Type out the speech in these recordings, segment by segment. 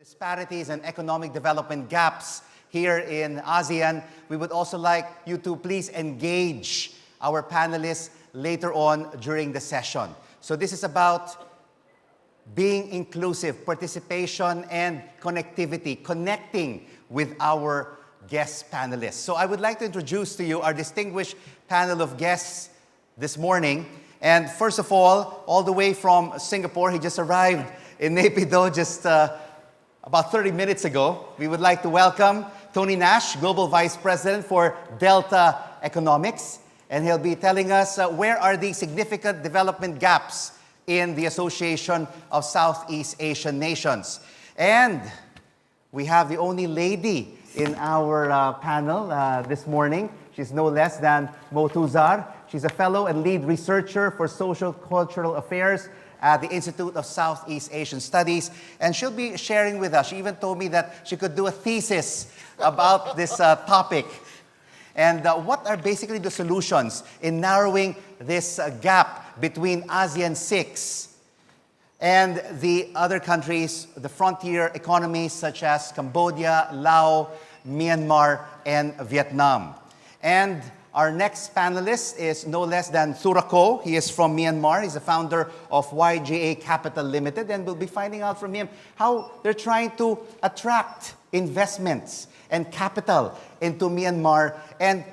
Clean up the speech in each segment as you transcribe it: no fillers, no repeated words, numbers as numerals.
Disparities and economic development gaps here in ASEAN. We would also like you to please engage our panelists later on during the session. So this is about being inclusive, participation and connectivity, connecting with our guest panelists. So I would like to introduce to you our distinguished panel of guests this morning. And first of all the way from Singapore, he just arrived in Naypyidaw just about 30 minutes ago. We would like to welcome Tony Nash, Global Vice President for Delta Economics. And he'll be telling us where are the significant development gaps in the Association of Southeast Asian Nations. And we have the only lady in our panel this morning. She's no less than Mo Tuzar. She's a fellow and lead researcher for social cultural affairs at the Institute of Southeast Asian Studies. And she'll be sharing with us. She even told me that she could do a thesis about this topic. And what are basically the solutions in narrowing this gap between ASEAN 6 and the other countries, the frontier economies such as Cambodia, Laos, Myanmar, and Vietnam. And our next panelist is no less than Surako. He is from Myanmar. He's the founder of YGA Capital Limited. And we'll be finding out from him how they're trying to attract investments and capital into Myanmar and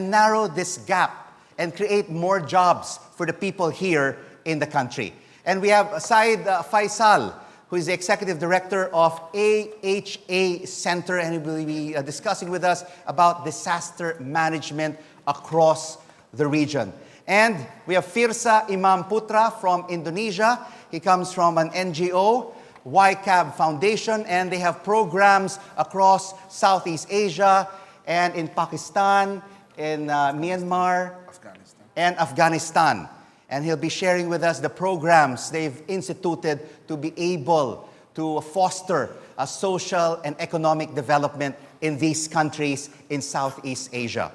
narrow this gap and create more jobs for the people here in the country. And we have Said Faisal, who is the Executive Director of AHA Center, and he will be discussing with us about disaster management across the region. And we have Firsa Imam Putra from Indonesia. He comes from an NGO, YCAB Foundation, and they have programs across Southeast Asia and in Pakistan, in Myanmar, and Afghanistan. And he'll be sharing with us the programs they've instituted to be able to foster a social and economic development in these countries in Southeast Asia.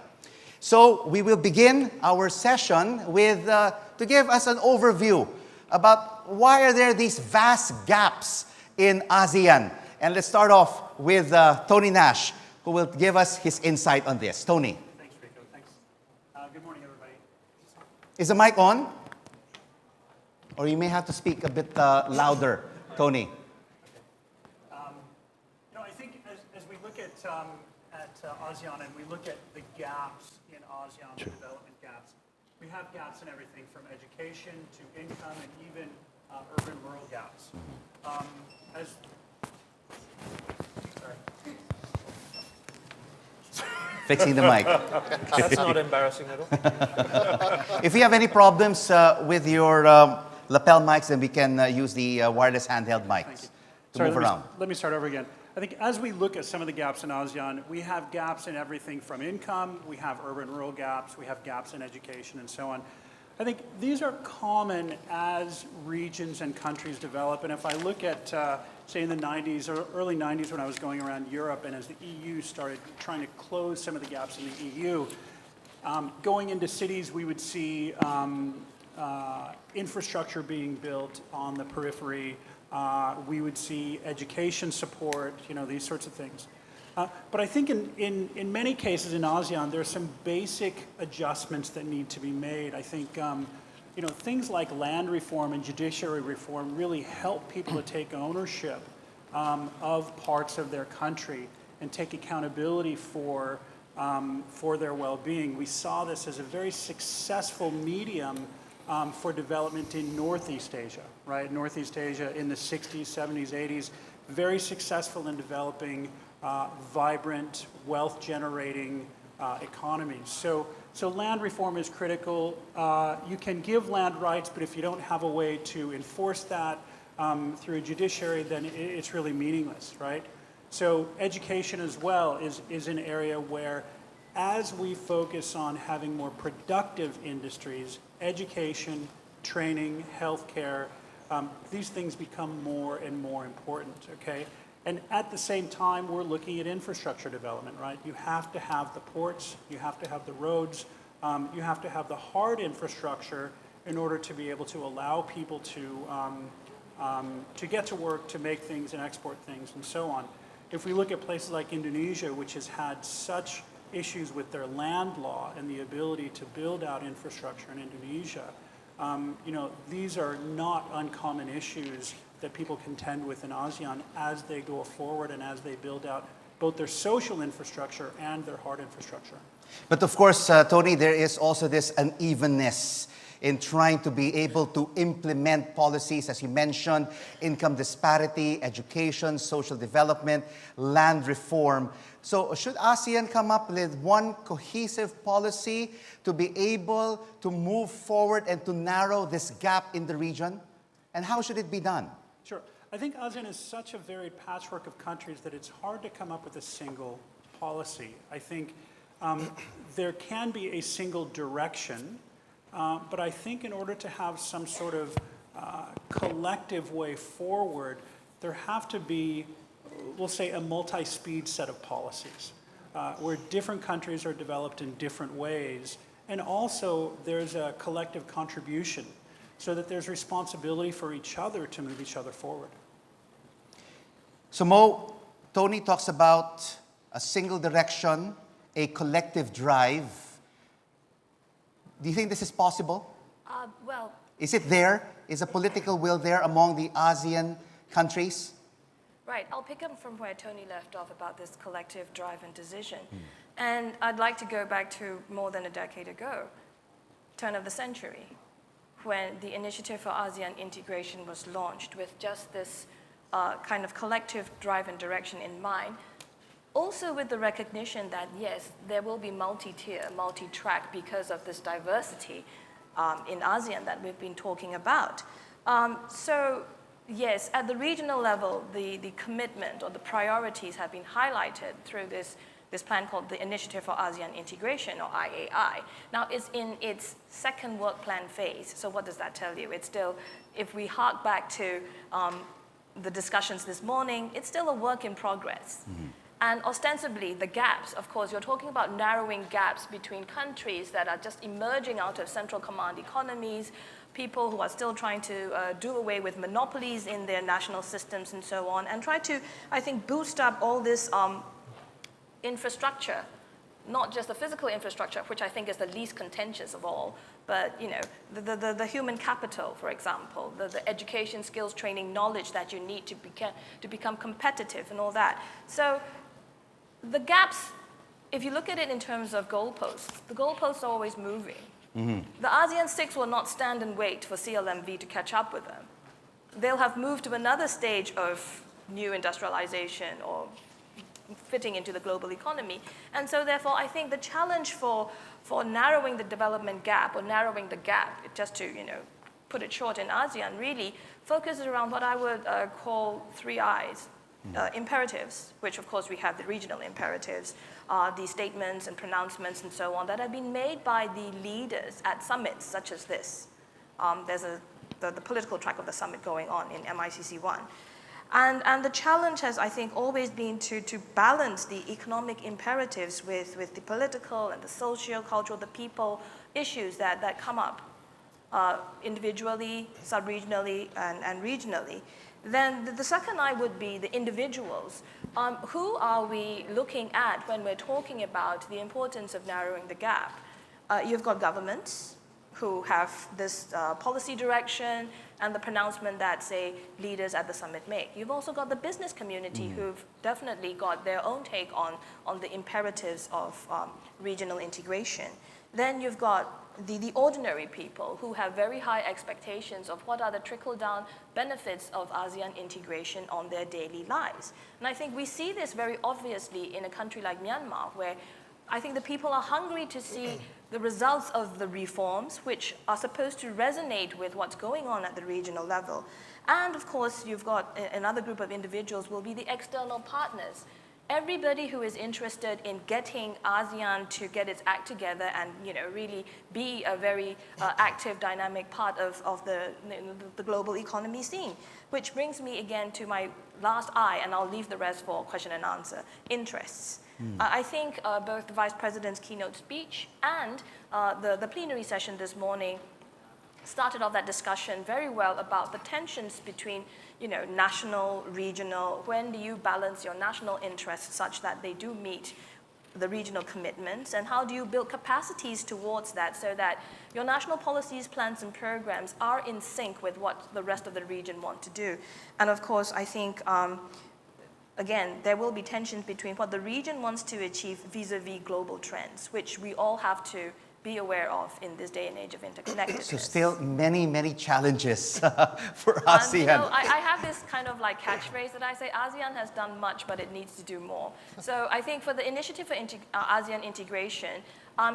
So we will begin our session with, to give us an overview about why are there these vast gaps in ASEAN. And let's start off with Tony Nash, who will give us his insight on this. Tony. Thanks, Rico. Thanks. Good morning, everybody. Is the mic on? Or you may have to speak a bit louder, Tony. I think as we look at ASEAN and we look at the gaps in ASEAN, the development gaps, we have gaps in everything from education to income and even urban-rural gaps. Fixing the mic. That's not embarrassing at all. If you have any problems with your lapel mics, then we can use the wireless handheld mics to move around. Let me start over again. I think as we look at some of the gaps in ASEAN, we have gaps in everything from income, we have urban-rural gaps, we have gaps in education, and so on. I think these are common as regions and countries develop. And if I look at, say, in the 90s or early 90s when I was going around Europe and as the EU started trying to close some of the gaps in the EU, going into cities, we would see infrastructure being built on the periphery. We would see education support, these sorts of things. But I think in many cases in ASEAN, there are some basic adjustments that need to be made. I think things like land reform and judiciary reform really help people to take ownership of parts of their country and take accountability for their well-being. We saw this as a very successful medium for development in Northeast Asia, right? Northeast Asia in the 60s, 70s, 80s, very successful in developing vibrant, wealth-generating economies. So land reform is critical. You can give land rights, but if you don't have a way to enforce that through a judiciary, then it's really meaningless, right? So education as well is an area where, as we focus on having more productive industries, education, training, healthcare, these things become more and more important, okay? And at the same time, we're looking at infrastructure development, right? You have to have the ports, you have to have the roads, you have to have the hard infrastructure in order to be able to allow people to to get to work, to make things and export things and so on. If we look at places like Indonesia, which has had such issues with their land law and the ability to build out infrastructure in Indonesia, these are not uncommon issues that people contend with in ASEAN as they go forward and as they build out both their social infrastructure and their hard infrastructure. But of course, Tony, there is also this unevenness in trying to be able to implement policies, as you mentioned, income disparity, education, social development, land reform. So should ASEAN come up with one cohesive policy to be able to move forward and to narrow this gap in the region? And how should it be done? Sure. I think ASEAN is such a varied patchwork of countries that it's hard to come up with a single policy. I think there can be a single direction, but I think in order to have some sort of collective way forward, there have to be, we'll say, a multi-speed set of policies where different countries are developed in different ways, and also there's a collective contribution so that there's responsibility for each other to move each other forward. So Mo, Tony talks about a single direction, a collective drive. Do you think this is possible? Well, Is it there? Is a political will there among the ASEAN countries? right. I'll pick up from where Tony left off about this collective drive and decision. And I'd like to go back to more than a decade ago, turn of the century, when the Initiative for ASEAN Integration was launched with just this kind of collective drive and direction in mind. Also with the recognition that, yes, there will be multi-tier, multi-track because of this diversity in ASEAN that we've been talking about. So, yes, at the regional level, the commitment or the priorities have been highlighted through this plan called the Initiative for ASEAN Integration, or IAI. Now, it's in its second work plan phase. So what does that tell you? It's still, if we hark back to the discussions this morning, it's still a work in progress. And ostensibly, the gaps, of course, you're talking about narrowing gaps between countries that are just emerging out of central command economies, people who are still trying to do away with monopolies in their national systems and so on, and try to, I think, boost up all this infrastructure, not just the physical infrastructure, which I think is the least contentious of all, but the human capital, for example, the education, skills, training, knowledge that you need to become competitive and all that. So the gaps, if you look at it in terms of goalposts, the goalposts are always moving. The ASEAN 6 will not stand and wait for CLMV to catch up with them. They'll have moved to another stage of new industrialization or fitting into the global economy. And so therefore, I think the challenge for narrowing the development gap or narrowing the gap, just to put it short in ASEAN, really focuses around what I would call 3 I's. Imperatives, which of course we have the regional imperatives, the statements and pronouncements and so on that have been made by the leaders at summits such as this. There's the political track of the summit going on in MICC1. And the challenge has, I think, always been to balance the economic imperatives with the political and the socio-cultural, the people issues that come up individually, sub-regionally, and regionally. Then the second I would be the individuals. Who are we looking at when we're talking about the importance of narrowing the gap? You've got governments who have this policy direction and the pronouncement that, say, leaders at the summit make. You've also got the business community who've definitely got their own take on the imperatives of regional integration. Then you've got the ordinary people who have very high expectations of what are the trickle-down benefits of ASEAN integration on their daily lives. And I think we see this very obviously in a country like Myanmar, where I think the people are hungry to see the results of the reforms, which are supposed to resonate with what's going on at the regional level. And of course, you've got another group of individuals will be the external partners. Everybody who is interested in getting ASEAN to get its act together and really be a very active, dynamic part of the global economy scene. Which brings me again to my last I, and I'll leave the rest for question and answer, interests. I think both the Vice President's keynote speech and the plenary session this morning started off that discussion very well about the tensions between, national, regional. When do you balance your national interests such that they do meet the regional commitments, and how do you build capacities towards that so that your national policies, plans, and programs are in sync with what the rest of the region want to do? And of course, I think, again, there will be tensions between what the region wants to achieve vis-a-vis global trends, which we all have to be aware of in this day and age of interconnectedness. So still many, many challenges for ASEAN. I have this kind of like catchphrase that I say, ASEAN has done much, but it needs to do more. So I think for the Initiative for ASEAN Integration,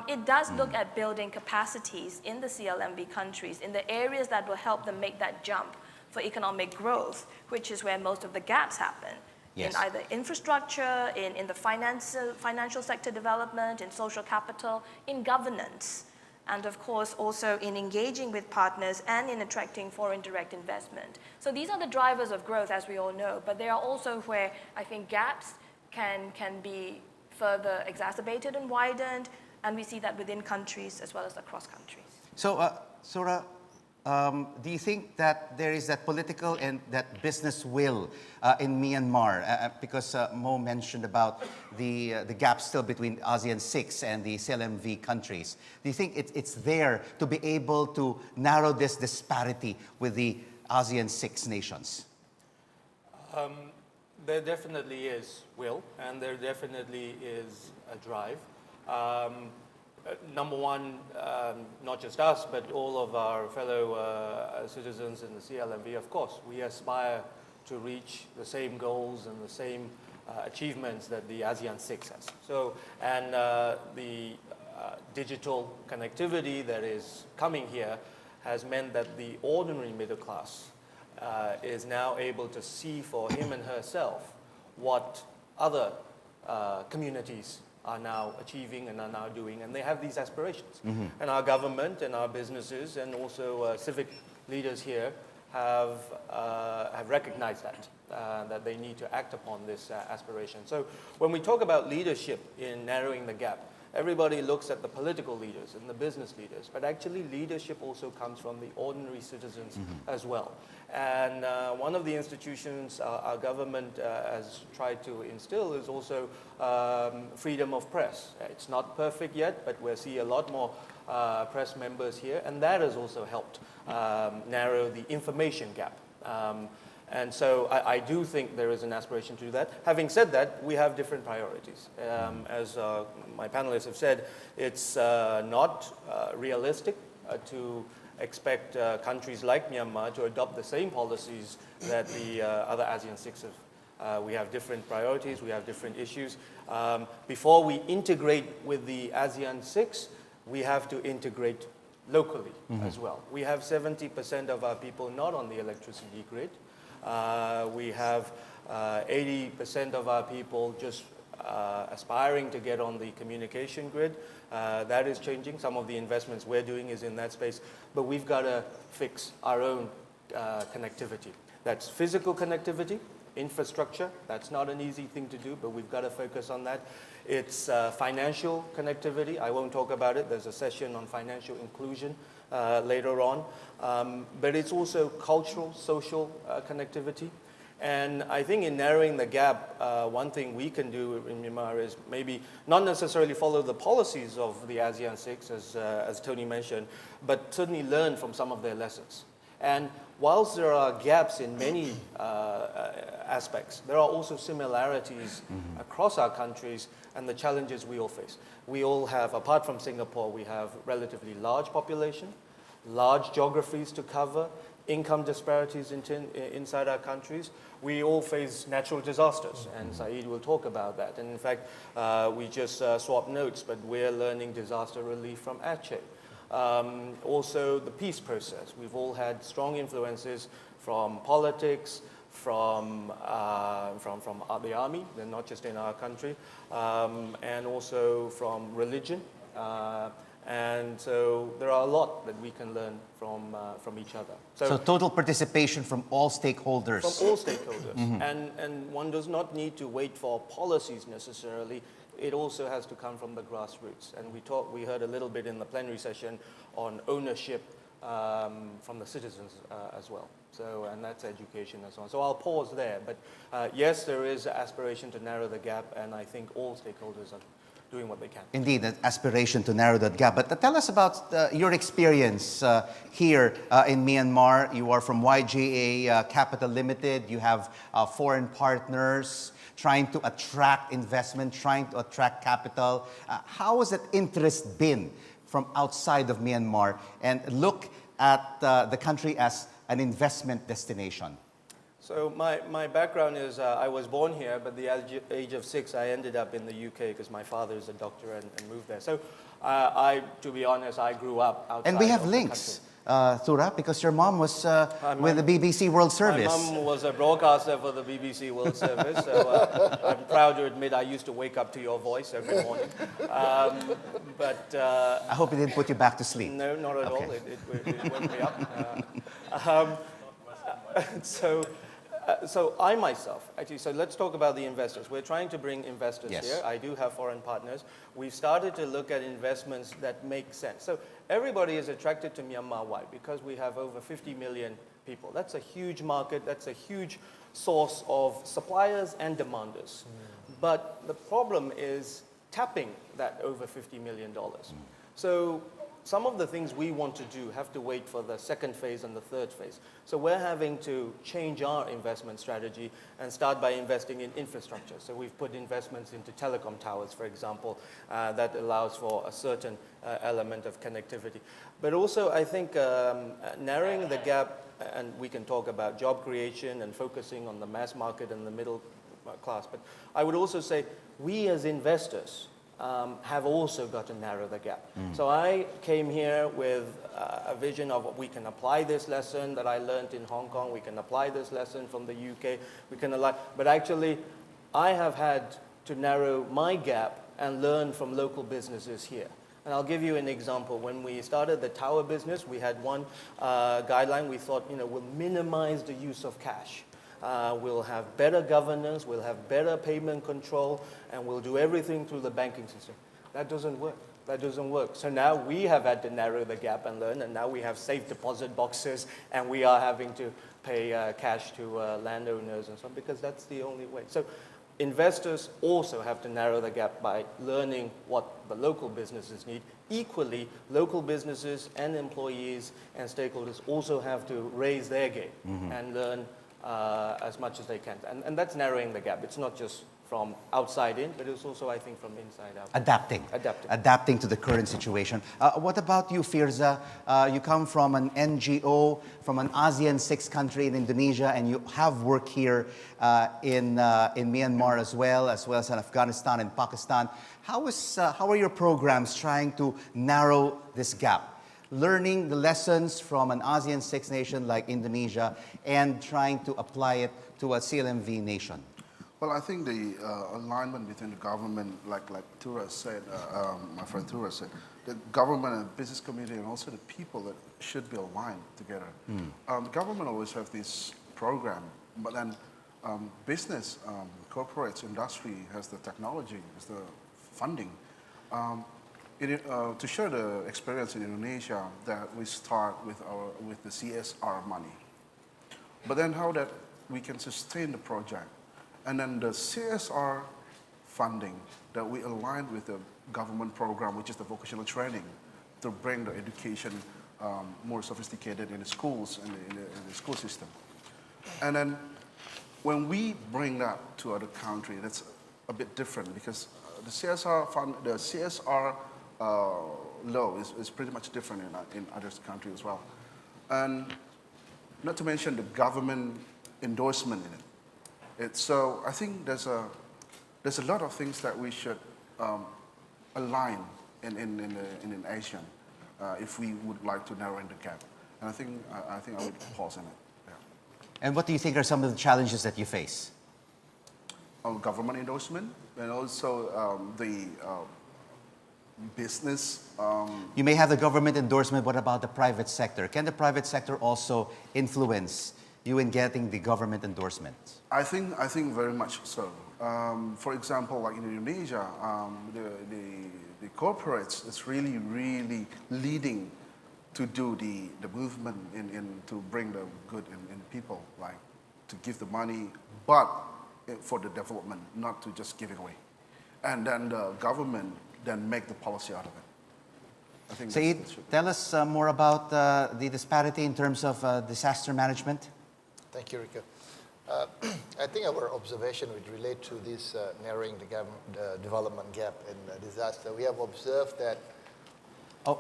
it does look at building capacities in the CLMV countries, in the areas that will help them make that jump for economic growth, which is where most of the gaps happen. Yes. In either infrastructure, in the financial sector development, in social capital, in governance, and of course also in engaging with partners and in attracting foreign direct investment. So these are the drivers of growth, as we all know, but they are also where I think gaps can be further exacerbated and widened, and we see that within countries as well as across countries. So, Sora, do you think that there is that political and that business will in Myanmar? Because Mo mentioned about the gap still between ASEAN 6 and the CLMV countries. Do you think it's there to be able to narrow this disparity with the ASEAN 6 nations? There definitely is will, and there definitely is a drive. Number one, not just us, but all of our fellow citizens in the CLMV, of course, we aspire to reach the same goals and the same achievements that the ASEAN 6 has. So, and the digital connectivity that is coming here has meant that the ordinary middle class is now able to see for him and herself what other communities are now achieving and are now doing, and they have these aspirations. And our government and our businesses and also civic leaders here have recognized that they need to act upon this aspiration. So when we talk about leadership in narrowing the gap, everybody looks at the political leaders and the business leaders, but actually leadership also comes from the ordinary citizens as well. And one of the institutions our government has tried to instill is also freedom of press. It's not perfect yet, but we see a lot more press members here, and that has also helped narrow the information gap. And so I do think there is an aspiration to do that. Having said that, we have different priorities. As my panelists have said, it's not realistic to expect countries like Myanmar to adopt the same policies that the other ASEAN 6 have. We have different priorities, we have different issues. Before we integrate with the ASEAN 6, we have to integrate locally as well. We have 70% of our people not on the electricity grid. We have 80% of our people just aspiring to get on the communication grid. That is changing. Some of the investments we're doing is in that space. But we've got to fix our own connectivity. That's physical connectivity, infrastructure. That's not an easy thing to do, but we've got to focus on that. It's financial connectivity. I won't talk about it. There's a session on financial inclusion later on. But it's also cultural, social connectivity. And I think in narrowing the gap, one thing we can do in Myanmar is maybe not necessarily follow the policies of the ASEAN 6, as Tony mentioned, but certainly learn from some of their lessons. And whilst there are gaps in many aspects, there are also similarities across our countries and the challenges we all face. We all have, apart from Singapore, we have relatively large population, large geographies to cover, income disparities inside our countries. We all face natural disasters, and Saeed will talk about that. And in fact, we just swapped notes, but we're learning disaster relief from Aceh. Also, the peace process. We've all had strong influences from politics, from the army, they're not just in our country, and also from religion. And so there are a lot that we can learn from each other. So total participation from all stakeholders. From all stakeholders. And one does not need to wait for policies necessarily. It also has to come from the grassroots. And we heard a little bit in the plenary session on ownership from the citizens as well. So, and that's education and so on. So I'll pause there. But yes, there is aspiration to narrow the gap, and I think all stakeholders are doing what they can. Indeed, an aspiration to narrow that gap. But tell us about your experience here in Myanmar. You are from YGA Capital Limited. You have foreign partners trying to attract investment, trying to attract capital. How has that interest been from outside of Myanmar, and look at the country as an investment destination? So my background is I was born here, but at the age of 6, I ended up in the UK because my father is a doctor and moved there. So to be honest, I grew up outside. And we have of links, Thura, because your mom was with the BBC World Service. My mom was a broadcaster for the BBC World Service, so I'm proud to admit I used to wake up to your voice every morning. I hope it didn't put you back to sleep. No, not at all. It woke me up. So I myself, actually, so let's talk about the investors. We're trying to bring investors here. I do have foreign partners. We've started to look at investments that make sense. So everybody is attracted to Myanmar. Why? Because we have over 50 million people. That's a huge market. That's a huge source of suppliers and demanders. But the problem is tapping that over $50 million. So some of the things we want to do have to wait for the second phase and the third phase. So we're having to change our investment strategy and start by investing in infrastructure. So we've put investments into telecom towers, for example, that allows for a certain element of connectivity. But also, I think narrowing the gap, and we can talk about job creation and focusing on the mass market and the middle class. But I would also say we as investors have also got to narrow the gap. So I came here with a vision of we can apply this lesson that I learned in Hong Kong, we can apply this lesson from the UK, but actually I have had to narrow my gap and learn from local businesses here. And I'll give you an example. When we started the tower business, we had one guideline. We thought, we'll minimize the use of cash. We'll have better governance, we'll have better payment control, and we'll do everything through the banking system. That doesn't work. That doesn't work. So now we have had to narrow the gap and learn, and now we have safe deposit boxes, and we are having to pay cash to landowners and so on, because that's the only way. So investors also have to narrow the gap by learning what the local businesses need. Equally, local businesses and employees and stakeholders also have to raise their game and learn as much as they can. And that's narrowing the gap. It's not just from outside in, but it's also, I think, from inside out. Adapting to the current situation. What about you, Firza? You come from an NGO, from an ASEAN 6 country in Indonesia, and you have work here in Myanmar as well as in Afghanistan and Pakistan. How are your programs trying to narrow this gap? Learning the lessons from an ASEAN 6 nation like Indonesia and trying to apply it to a CLMV nation? Well, I think the alignment between the government, like Thura said, my friend Thura said, the government and business community and also the people that should be aligned together. The government always have this program, but then business, corporates, industry has the technology, has the funding. To share the experience in Indonesia, that we start with the CSR money, but then how that we can sustain the project, and then the CSR funding that we aligned with the government program, which is the vocational training, to bring the education more sophisticated in the schools and in the school system. And then when we bring that to other countries, that's a bit different because the CSR law is pretty much different in other countries as well. And not to mention the government endorsement in it. So I think there's a lot of things that we should align in Asia if we would like to narrow in the gap. And I think I would pause on it. Yeah. And what do you think are some of the challenges that you face? Government endorsement and also the business. You may have the government endorsement. What about the private sector? Can the private sector also influence you in getting the government endorsement? I think very much so. For example, like in Indonesia, the corporates is really leading to do the movement to bring the good in people, like to give the money, but for the development, not to just give it away. And then the government then make the policy out of it. I think Saeed, tell us more about the disparity in terms of disaster management. Thank you, Rico. I think our observation would relate to this narrowing the gap, development gap in disaster. We have observed that. Oh,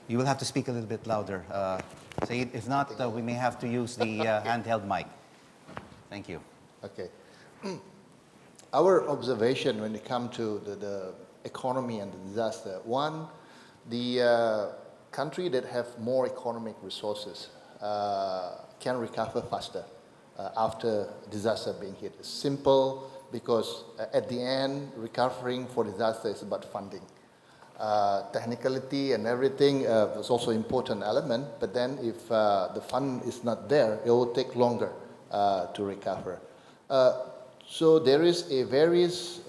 you will have to speak a little bit louder. Saeed, if not, we may have to use the handheld mic. Thank you. Okay. Our observation when it comes to the economy and the disaster, one, the country that have more economic resources can recover faster after disaster being hit. It's simple because at the end, recovering for disaster is about funding. Technicality and everything is also important element, but then if the fund is not there, it will take longer to recover. So there is a various,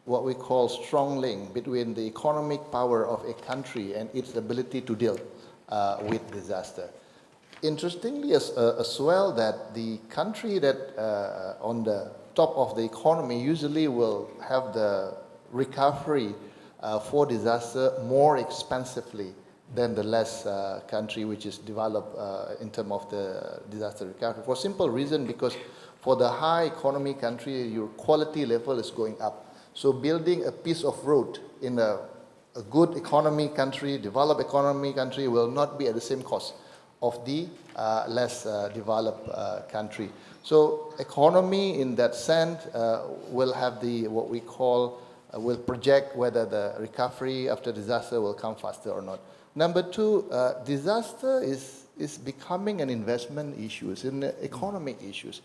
what we call strong link between the economic power of a country and its ability to deal with disaster. Interestingly as well that the country that on the top of the economy usually will have the recovery for disaster more expensively than the less country which is developed in terms of the disaster recovery. For simple reason, because for the high economy country, your quality level is going up. So building a piece of road in a good economy country, developed economy country will not be at the same cost of the less developed country. So economy in that sense will have the, what we call, will project whether the recovery after disaster will come faster or not. Number two, disaster is becoming an investment issue, it's an economic issues.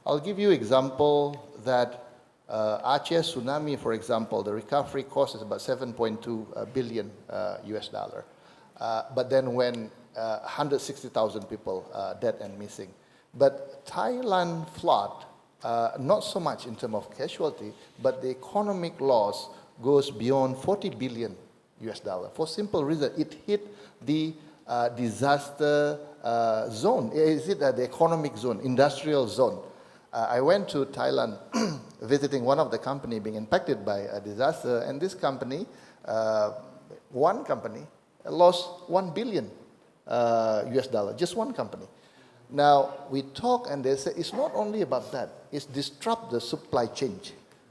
I'll give you example that Aceh tsunami, for example, the recovery cost is about 7.2 billion US dollar. But then when 160,000 people dead and missing. But Thailand flood, not so much in terms of casualty, but the economic loss goes beyond 40 billion US dollar. For simple reason, it hit the disaster zone. Is it the economic zone, industrial zone? I went to Thailand visiting one of the company being impacted by a disaster, and this company, one company, lost 1 billion US dollar, just one company. Now, we talk and they say it's not only about that, it's disrupt the supply chain.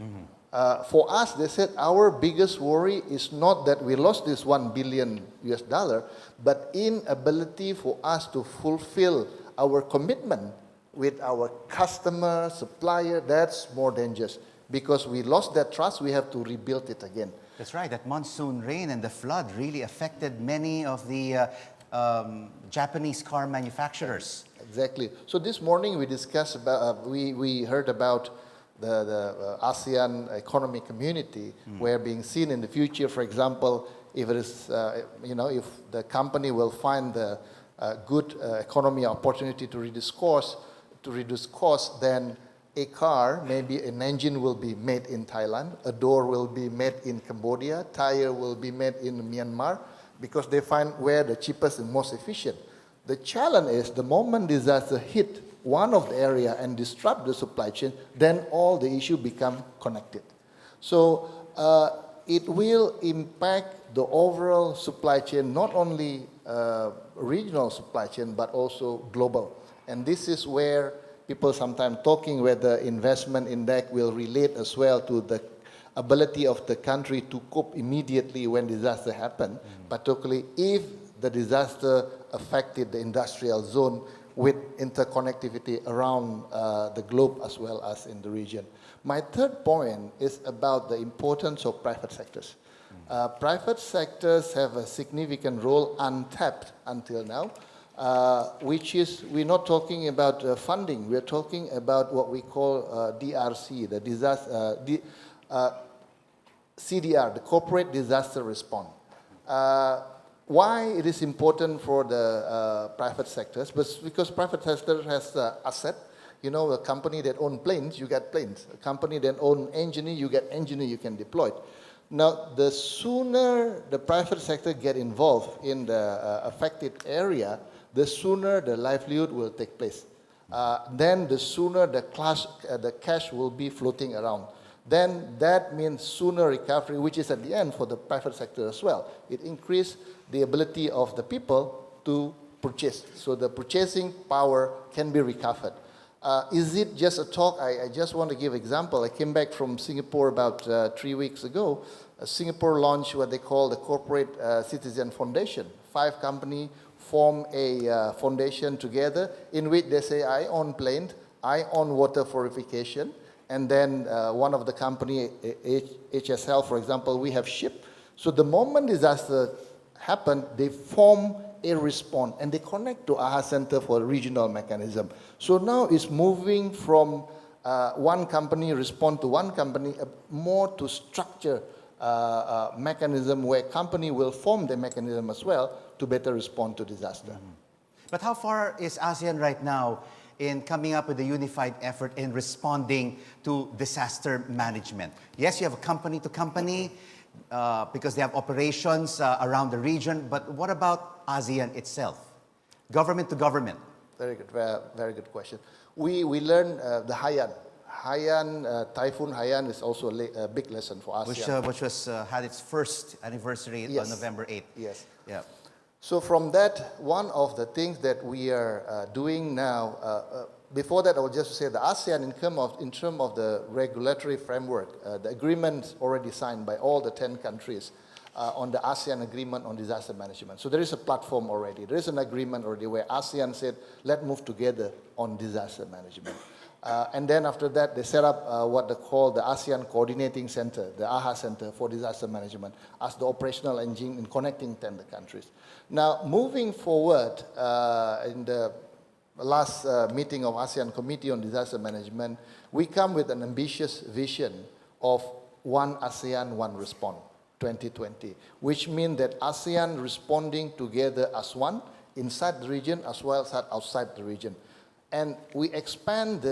Mm-hmm. For us, they said our biggest worry is not that we lost this 1 billion US dollar, but inability for us to fulfill our commitment with our customer, supplier. That's more dangerous because we lost that trust, we have to rebuild it again. That's right, that monsoon rain and the flood really affected many of the Japanese car manufacturers. Exactly. So this morning we discussed about, we heard about the ASEAN economic community, where being seen in the future, for example, if it is, if the company will find the good economy opportunity to reduce cost, then a car, maybe an engine will be made in Thailand, a door will be made in Cambodia, tire will be made in Myanmar, because they find where the cheapest and most efficient. The challenge is the moment disaster hit one of the area and disrupt the supply chain, then all the issue become connected. So it will impact the overall supply chain, not only regional supply chain, but also global. And this is where people sometimes talking whether investment index will relate as well to the ability of the country to cope immediately when disaster happen, particularly if the disaster affected the industrial zone with interconnectivity around the globe as well as in the region. My third point is about the importance of private sectors. Private sectors have a significant role untapped until now, which is, we're not talking about funding, we're talking about what we call DRC, the disaster, CDR, the Corporate Disaster Response. Why it is important for the private sectors? Because private sector has asset. You know, a company that owns planes, you get planes. A company that owns engineer, you get engineer you can deploy. Now, the sooner the private sector get involved in the affected area, the sooner the livelihood will take place. Then the sooner the cash will be floating around. Then that means sooner recovery, which is at the end for the private sector as well. It increases the ability of the people to purchase. So the purchasing power can be recovered. Is it just a talk? I just want to give example. I came back from Singapore about 3 weeks ago. Singapore launched what they call the Corporate Citizen Foundation. 5 companies form a foundation together in which they say, I own plane, I own water purification, and then one of the company, HSL, for example, we have ship. So the moment disaster happened, they form a response and they connect to AHA Center for regional mechanism. So now it's moving from one company respond to one company, more to structure mechanism where company will form the mechanism as well to better respond to disaster. But how far is ASEAN right now in coming up with a unified effort in responding to disaster management? Yes, you have company to company because they have operations around the region, but what about ASEAN itself? Government to government? Very good, very good question. We learned the Haiyan, Typhoon Haiyan is also a big lesson for ASEAN. Which was had its first anniversary on November 8th. Yes. Yeah. So from that, one of the things that we are doing now, before that I would just say the ASEAN in terms of the regulatory framework, the agreement already signed by all the 10 countries on the ASEAN agreement on disaster management. So there is a platform already. There is an agreement already where ASEAN said, let's move together on disaster management. And then after that, they set up what they call the ASEAN Coordinating Center, the AHA Center for Disaster Management, as the operational engine in connecting 10 countries. Now, moving forward, in the last meeting of ASEAN Committee on Disaster Management, we come with an ambitious vision of One ASEAN, One Response, 2020, which means that ASEAN responding together as one inside the region as well as outside the region. And we expand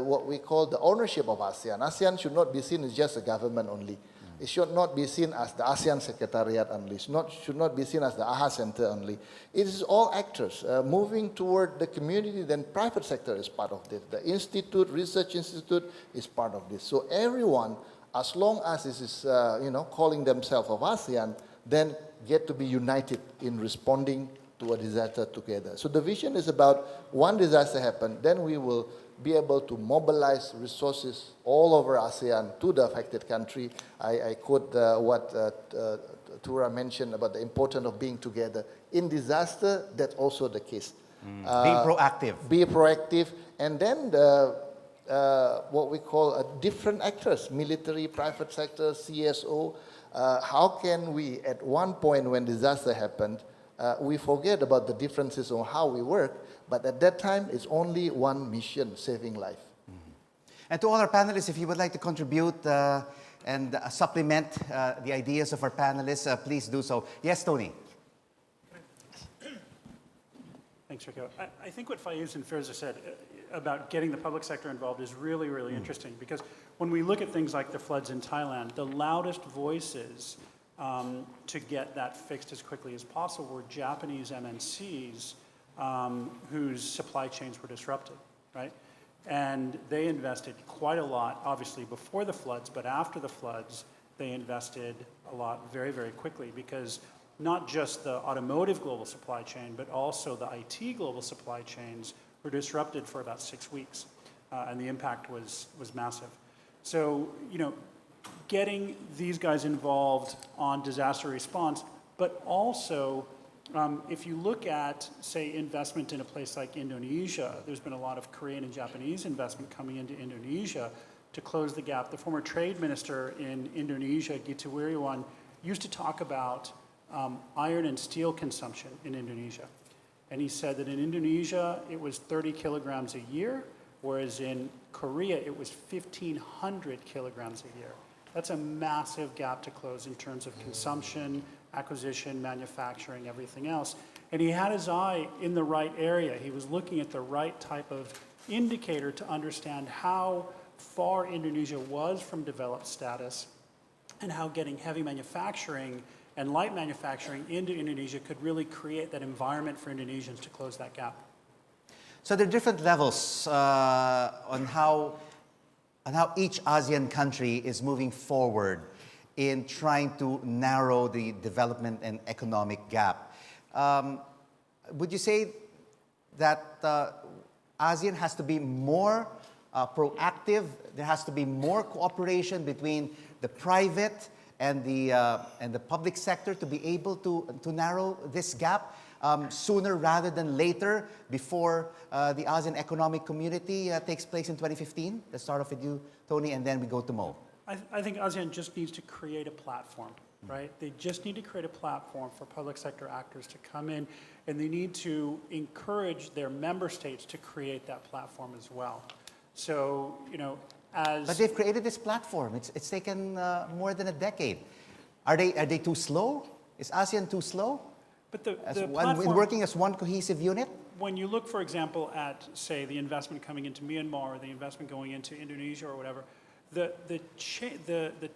what we call the ownership of ASEAN. ASEAN should not be seen as just a government only. It should not be seen as the ASEAN Secretariat only. It should not be seen as the AHA Center only. It is all actors moving toward the community. Then private sector is part of this. The institute, research institute is part of this. So everyone, as long as this is calling themselves of ASEAN, then get to be united in responding to a disaster together. So the vision is about one disaster happen, then we will be able to mobilize resources all over ASEAN to the affected country. I quote what Tura mentioned about the importance of being together. In disaster, that's also the case. Being proactive. Be proactive. And then what we call different actors, military, private sector, CSO. How can we, at one point when disaster happened, we forget about the differences on how we work, but at that time, it's only one mission, saving life. And to all our panelists, if you would like to contribute and supplement the ideas of our panelists, please do so. Yes, Tony? Thanks, Rico. I think what Faiz and Firza said about getting the public sector involved is really, really interesting, because when we look at things like the floods in Thailand, the loudest voices to get that fixed as quickly as possible were Japanese MNCs whose supply chains were disrupted, right? And they invested quite a lot, obviously before the floods, but after the floods, they invested a lot very, very quickly, because not just the automotive global supply chain, but also the IT global supply chains were disrupted for about 6 weeks, and the impact was massive. So, getting these guys involved on disaster response, but also if you look at, say, investment in a place like Indonesia, there's been a lot of Korean and Japanese investment coming into Indonesia to close the gap. The former trade minister in Indonesia, Gitu Wirawan, used to talk about iron and steel consumption in Indonesia. And he said that in Indonesia, it was 30 kilograms a year, whereas in Korea, it was 1,500 kilograms a year. That's a massive gap to close in terms of consumption, acquisition, manufacturing, everything else. And he had his eye in the right area. He was looking at the right type of indicator to understand how far Indonesia was from developed status and how getting heavy manufacturing and light manufacturing into Indonesia could really create that environment for Indonesians to close that gap. So there are different levels on how each ASEAN country is moving forward in trying to narrow the development and economic gap. Would you say that ASEAN has to be more proactive? There has to be more cooperation between the private and the public sector to be able to narrow this gap sooner rather than later, before the ASEAN Economic Community takes place in 2015? Let's start off with you, Tony, and then we go to Mo. I think ASEAN just needs to create a platform, right? They just need to create a platform for public sector actors to come in, and they need to encourage their member states to create that platform as well. So, you know, But they've created this platform. It's taken more than a decade. Are they too slow? Is ASEAN too slow? But the In platform, working as one cohesive unit? when you look, for example, at, say, the investment coming into Myanmar or the investment going into Indonesia or whatever, the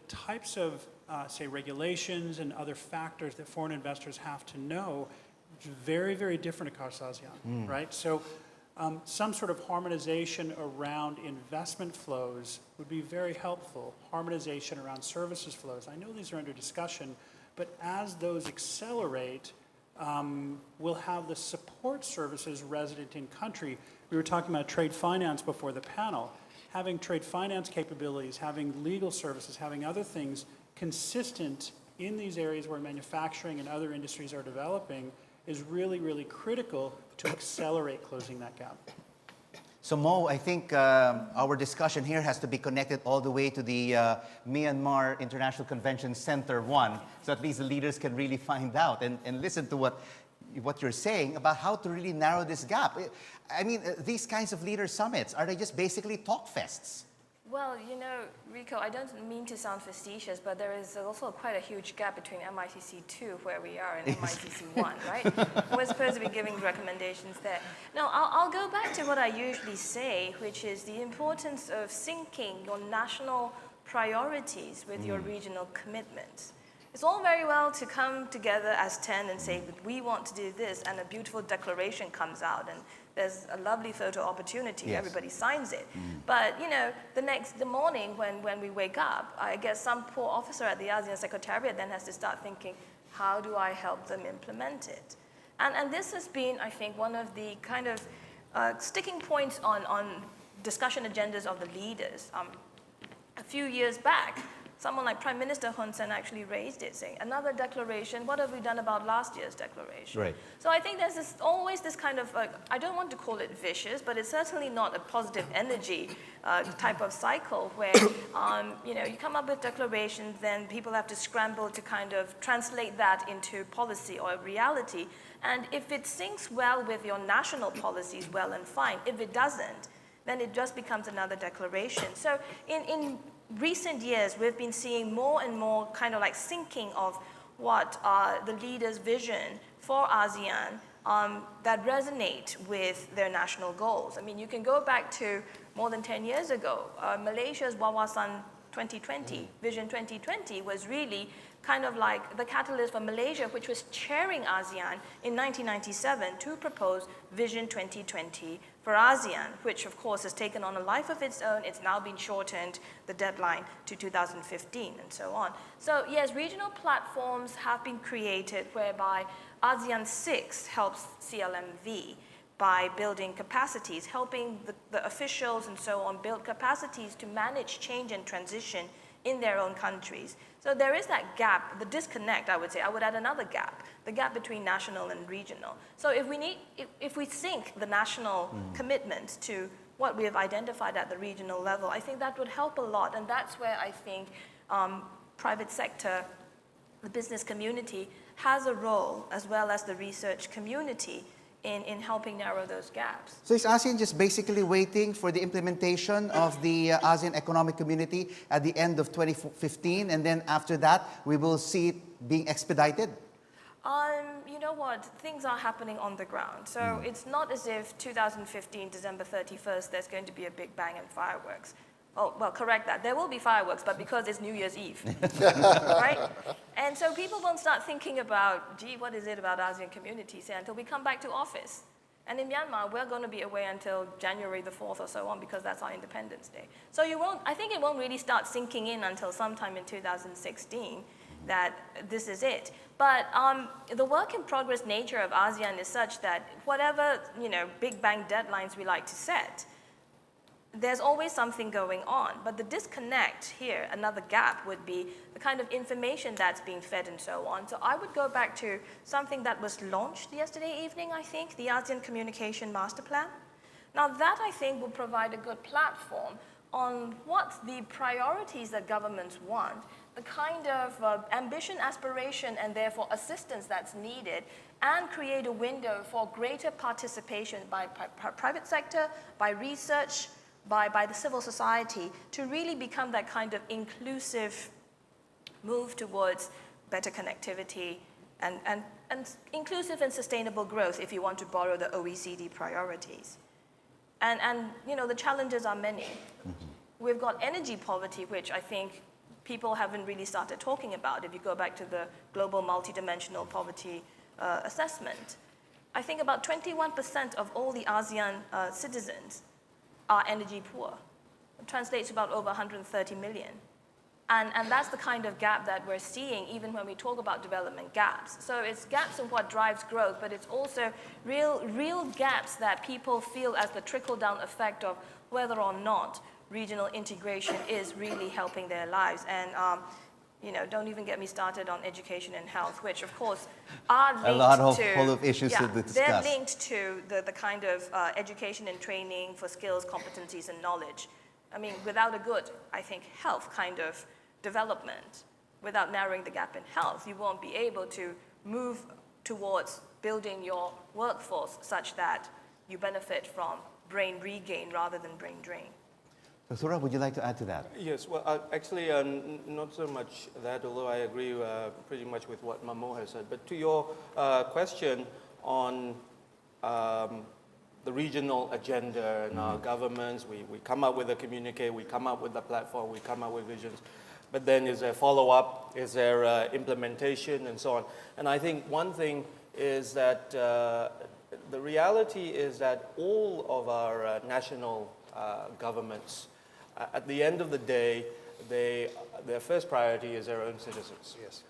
types of, say, regulations and other factors that foreign investors have to know is very, very different across ASEAN, right? So some sort of harmonization around investment flows would be very helpful. Harmonization around services flows. I know these are under discussion, but as those accelerate, we'll have the support services resident in country. We were talking about trade finance before the panel. Having trade finance capabilities, having legal services, having other things consistent in these areas where manufacturing and other industries are developing is really, really critical to accelerate closing that gap. So Mo, I think our discussion here has to be connected all the way to the Myanmar International Convention Center 1, so at least the leaders can really find out and listen to what you're saying about how to really narrow this gap. I mean, these kinds of leader summits, are they just basically talk fests? Well, you know, Rico, I don't mean to sound facetious, but there is also quite a huge gap between MICC 2, where we are, and MICC 1, right? We're supposed to be giving recommendations there. Now, I'll go back to what I usually say, which is the importance of syncing your national priorities with your regional commitments. It's all very well to come together as 10 and say, we want to do this, and a beautiful declaration comes out, and there's a lovely photo opportunity, yes. Everybody signs it. But, you know, the morning when we wake up, I guess some poor officer at the ASEAN Secretariat then has to start thinking, how do I help them implement it? And this has been, I think, one of the kind of sticking points on discussion agendas of the leaders. A few years back, someone like Prime Minister Hun Sen actually raised it, saying, another declaration, what have we done about last year's declaration? Right. So I think there's always this kind of, I don't want to call it vicious, but it's certainly not a positive energy type of cycle where, you know, you come up with declarations, then people have to scramble to kind of translate that into policy or reality. And if it syncs well with your national policies, well and fine. If it doesn't, then it just becomes another declaration. So in recent years, we've been seeing more and more kind of like syncing of what are the leaders' vision for ASEAN that resonate with their national goals. I mean, you can go back to more than 10 years ago. Malaysia's Wawasan 2020, Vision 2020 was really kind of like the catalyst for Malaysia, which was chairing ASEAN in 1997 to propose Vision 2020 for ASEAN, which of course has taken on a life of its own. It's now been shortened, the deadline, to 2015 and so on. So yes, regional platforms have been created whereby ASEAN 6 helps CLMV by building capacities, helping the officials and so on build capacities to manage change and transition in their own countries. So there is that gap, the disconnect, I would say. I would add another gap, the gap between national and regional. So if we sync the national commitment to what we have identified at the regional level, I think that would help a lot. And that's where I think private sector, the business community, has a role, as well as the research community, in helping narrow those gaps. So is ASEAN just basically waiting for the implementation of the ASEAN Economic Community at the end of 2015, and then after that, we will see it being expedited? You know what? Things are happening on the ground. So it's not as if 2015, December 31st, there's going to be a big bang and fireworks. Oh, well, correct that. There will be fireworks, but because it's New Year's Eve, right? And so people won't start thinking about, gee, what is it about ASEAN communities until we come back to office. And in Myanmar, we're going to be away until January the 4th or so on because that's our Independence Day. So I think it won't really start sinking in until sometime in 2016 that this is it. But the work in progress nature of ASEAN is such that whatever, big bang deadlines we like to set, there's always something going on. But the disconnect here, another gap, would be the kind of information that's being fed and so on. So I would go back to something that was launched yesterday evening, I think, the ASEAN Communication Master Plan. Now that, I think, will provide a good platform on what the priorities that governments want, the kind of ambition, aspiration, and therefore assistance that's needed, and create a window for greater participation by private sector, by research, by the civil society, to really become that kind of inclusive move towards better connectivity and inclusive and sustainable growth, if you want to borrow the OECD priorities. And the challenges are many. We've got energy poverty, which I think people haven't really started talking about. If you go back to the global multidimensional poverty assessment, I think about 21% of all the ASEAN citizens are energy poor. It translates to about over 130 million. And that's the kind of gap that we're seeing even when we talk about development gaps. So it's gaps in what drives growth, but it's also real gaps that people feel as the trickle-down effect of whether or not regional integration is really helping their lives. And don't even get me started on education and health, which of course are linked to— A lot full of issues to discuss. They're linked to the kind of education and training for skills, competencies, and knowledge. I mean, without a good, I think, health kind of development, without narrowing the gap in health, you won't be able to move towards building your workforce such that you benefit from brain regain rather than brain drain. Surah, would you like to add to that? Yes, well, actually, not so much that, although I agree pretty much with what Mamo has said. But to your question on the regional agenda and our governments, we come up with a communique, we come up with a platform, we come up with visions. But then is there follow-up, is there implementation, and so on. And I think one thing is that the reality is that all of our national governments, at the end of the day, their first priority is their own citizens. Yes.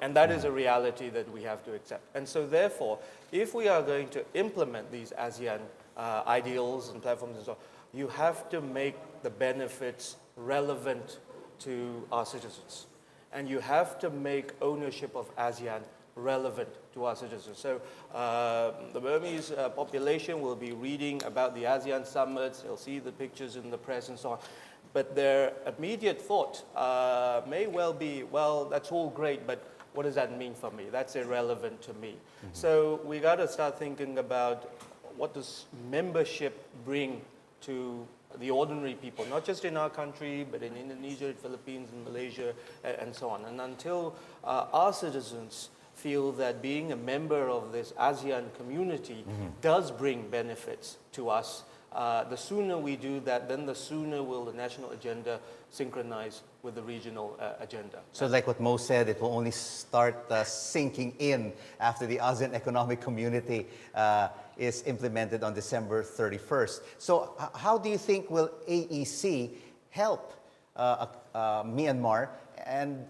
And that is a reality that we have to accept. And so therefore, if we are going to implement these ASEAN ideals and platforms and so on, you have to make the benefits relevant to our citizens. And you have to make ownership of ASEAN relevant to our citizens. So the Burmese population will be reading about the ASEAN summits, they'll see the pictures in the press and so on. But their immediate thought may well be, well, that's all great, but what does that mean for me? That's irrelevant to me. So we got to start thinking about what does membership bring to the ordinary people, not just in our country, but in Indonesia, Philippines, and Malaysia, and so on. And until our citizens feel that being a member of this ASEAN community does bring benefits to us, the sooner we do that, then the sooner will the national agenda synchronize with the regional agenda. So like what Mo said, it will only start sinking in after the ASEAN Economic Community is implemented on December 31st. So how do you think will AEC help Myanmar, and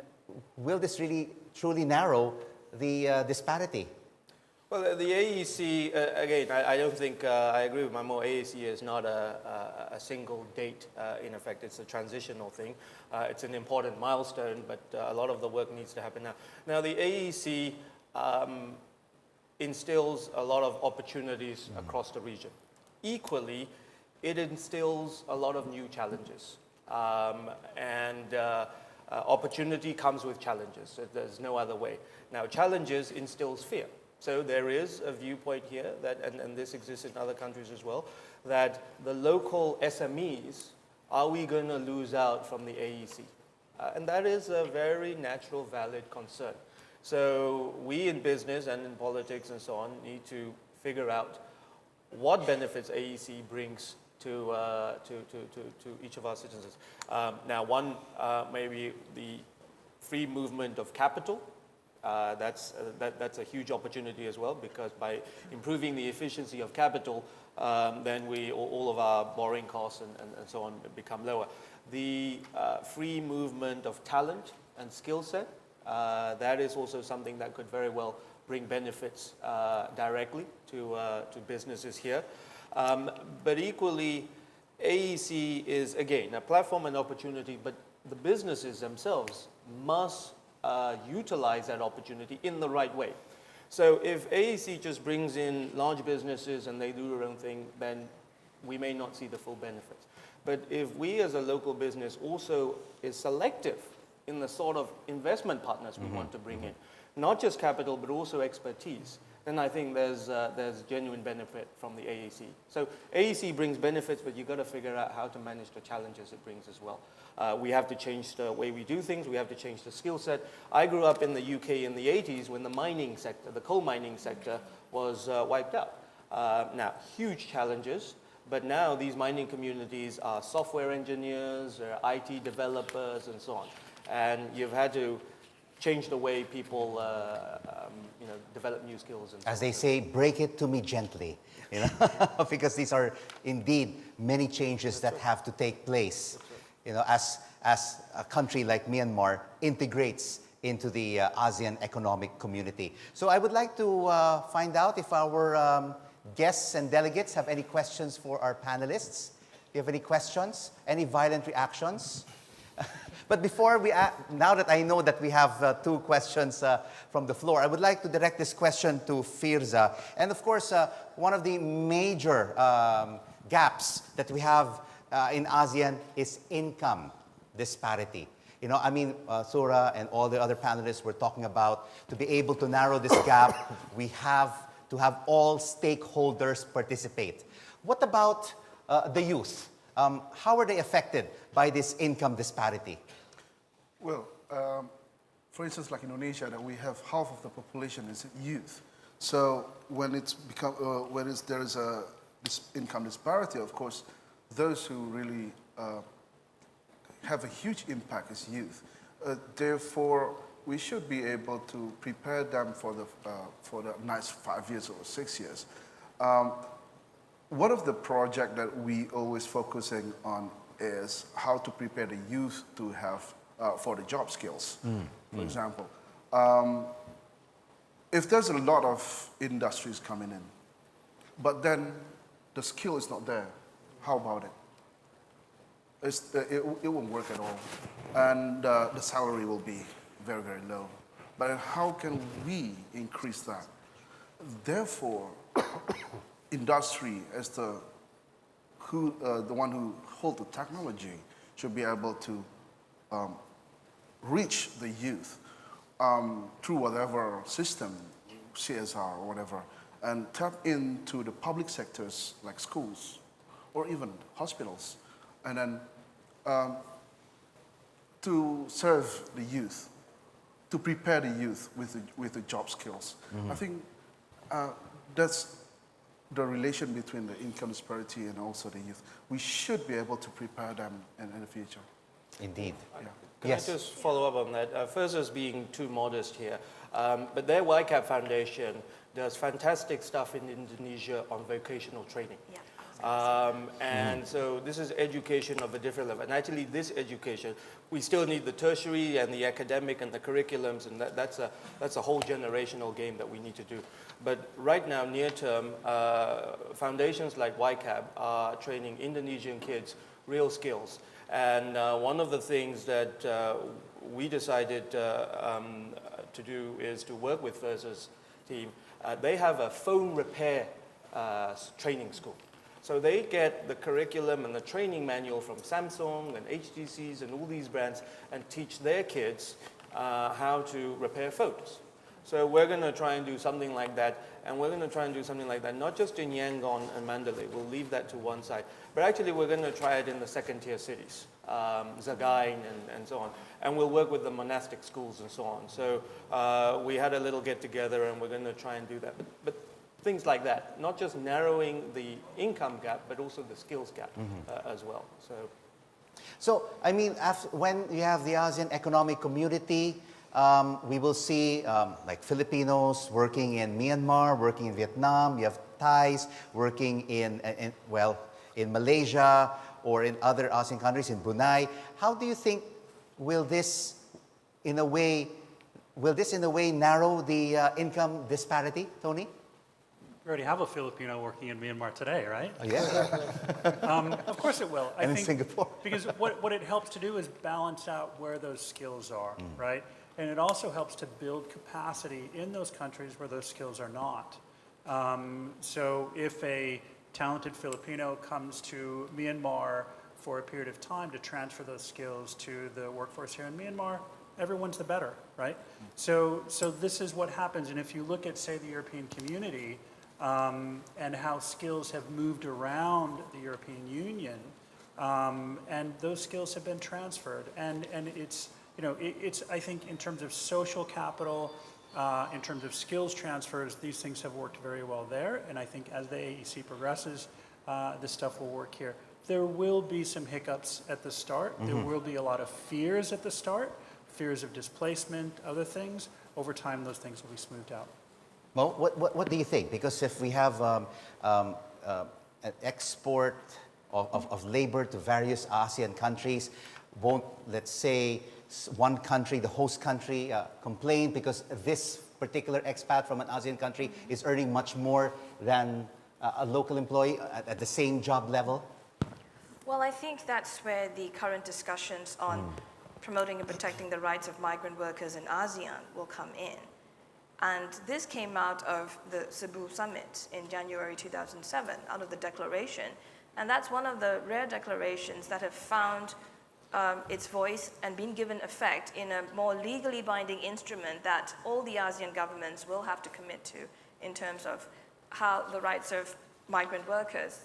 will this really truly narrow the disparity? Well, the AEC, again, I don't think, I agree with Mamo, AEC is not a single date, in effect. It's a transitional thing. It's an important milestone, but a lot of the work needs to happen now. Now, the AEC instills a lot of opportunities across the region. Equally, it instills a lot of new challenges. Opportunity comes with challenges. There's no other way. Now, challenges instills fear. So there is a viewpoint here, that, and this exists in other countries as well, that the local SMEs, are we going to lose out from the AEC? And that is a very natural, valid concern. So we in business and in politics and so on need to figure out what benefits AEC brings to each of our citizens. Now, one maybe the free movement of capital. That's a huge opportunity as well, because by improving the efficiency of capital, then all of our borrowing costs and so on become lower. The free movement of talent and skill set, that is also something that could very well bring benefits directly to businesses here. But equally, AEC is, again, a platform and opportunity, but the businesses themselves must utilize that opportunity in the right way. So if AEC just brings in large businesses and they do their own thing, then we may not see the full benefits. But if we as a local business also is selective in the sort of investment partners we want to bring in, not just capital, but also expertise, then I think there's genuine benefit from the AEC. So AEC brings benefits, but you've got to figure out how to manage the challenges it brings as well. We have to change the way we do things. We have to change the skill set. I grew up in the UK in the 80s when the mining sector, the coal mining sector, was wiped out. Now, huge challenges, but now these mining communities are software engineers, IT developers, and so on. And you've had to change the way people develop new skills. And As they say, break it to me gently, because these are indeed many changes that have to take place, as a country like Myanmar integrates into the ASEAN economic community. So I would like to find out if our guests and delegates have any questions for our panelists. Do you have any questions? Any violent reactions? But before now that I know that we have two questions from the floor, I would like to direct this question to Firza. And of course, one of the major gaps that we have in ASEAN is income disparity. Sura and all the other panelists were talking about, to be able to narrow this gap, we have to have all stakeholders participate. What about the youth? How are they affected by this income disparity? Well, for instance, like Indonesia, that we have half of the population is youth. So when there is this income disparity, of course, those who really have a huge impact is youth. Therefore, we should be able to prepare them for the next 5 years or 6 years. One of the projects that we always focusing on is how to prepare the youth to have for the job skills. For example, if there's a lot of industries coming in, but then the skill is not there, how about it? It won't work at all, and the salary will be very, very low. But how can we increase that? Therefore, industry as the one who hold the technology should be able to reach the youth through whatever system, CSR or whatever, and tap into the public sectors like schools or even hospitals, and then to serve the youth, to prepare the youth with the job skills. I think that's the relation between the income disparity and also the youth. We should be able to prepare them in the future. Indeed. Yeah. Can I just follow up on that? First, as being too modest here, but their YCAP Foundation does fantastic stuff in Indonesia on vocational training. Yeah. And so this is education of a different level. And actually this education, we still need the tertiary and the academic and the curriculums, and that's a whole generational game that we need to do. But right now, near term, foundations like YCAP are training Indonesian kids real skills. And one of the things that we decided to do is to work with Firza's team. They have a phone repair training school. So they get the curriculum and the training manual from Samsung and HTCs and all these brands and teach their kids how to repair phones. So we're going to try and do something like that, and we're going to try and do something like that, not just in Yangon and Mandalay, we'll leave that to one side, but actually we're going to try it in the second-tier cities, Zagain and so on, and we'll work with the monastic schools and so on. So we had a little get-together, and we're going to try and do that. But things like that. Not just narrowing the income gap, but also the skills gap as well. So, I mean, when you have the ASEAN Economic Community, we will see like Filipinos working in Myanmar, working in Vietnam. You have Thais working in Malaysia or in other ASEAN countries, in Brunei. How do you think will this, in a way, narrow the income disparity, Tony? We already have a Filipino working in Myanmar today, right? Oh, yeah. Of course it will. And in Singapore. Because what it helps to do is balance out where those skills are, right? And it also helps to build capacity in those countries where those skills are not. So if a talented Filipino comes to Myanmar for a period of time to transfer those skills to the workforce here in Myanmar, everyone's the better, right? So this is what happens. And if you look at, say, the European community, and how skills have moved around the European Union, and those skills have been transferred. And it's, it's, I think, in terms of social capital, in terms of skills transfers, these things have worked very well there. And I think as the AEC progresses, this stuff will work here. There will be some hiccups at the start. There will be a lot of fears at the start, fears of displacement, other things. Over time, those things will be smoothed out. Well, what do you think? Because if we have an export of labor to various ASEAN countries, won't, let's say, one country, the host country, complain because this particular expat from an ASEAN country is earning much more than a local employee at the same job level? Well, I think that's where the current discussions on promoting and protecting the rights of migrant workers in ASEAN will come in. And this came out of the Cebu summit in January 2007, out of the declaration. And that's one of the rare declarations that have found its voice and been given effect in a more legally binding instrument that all the ASEAN governments will have to commit to in terms of how the rights of migrant workers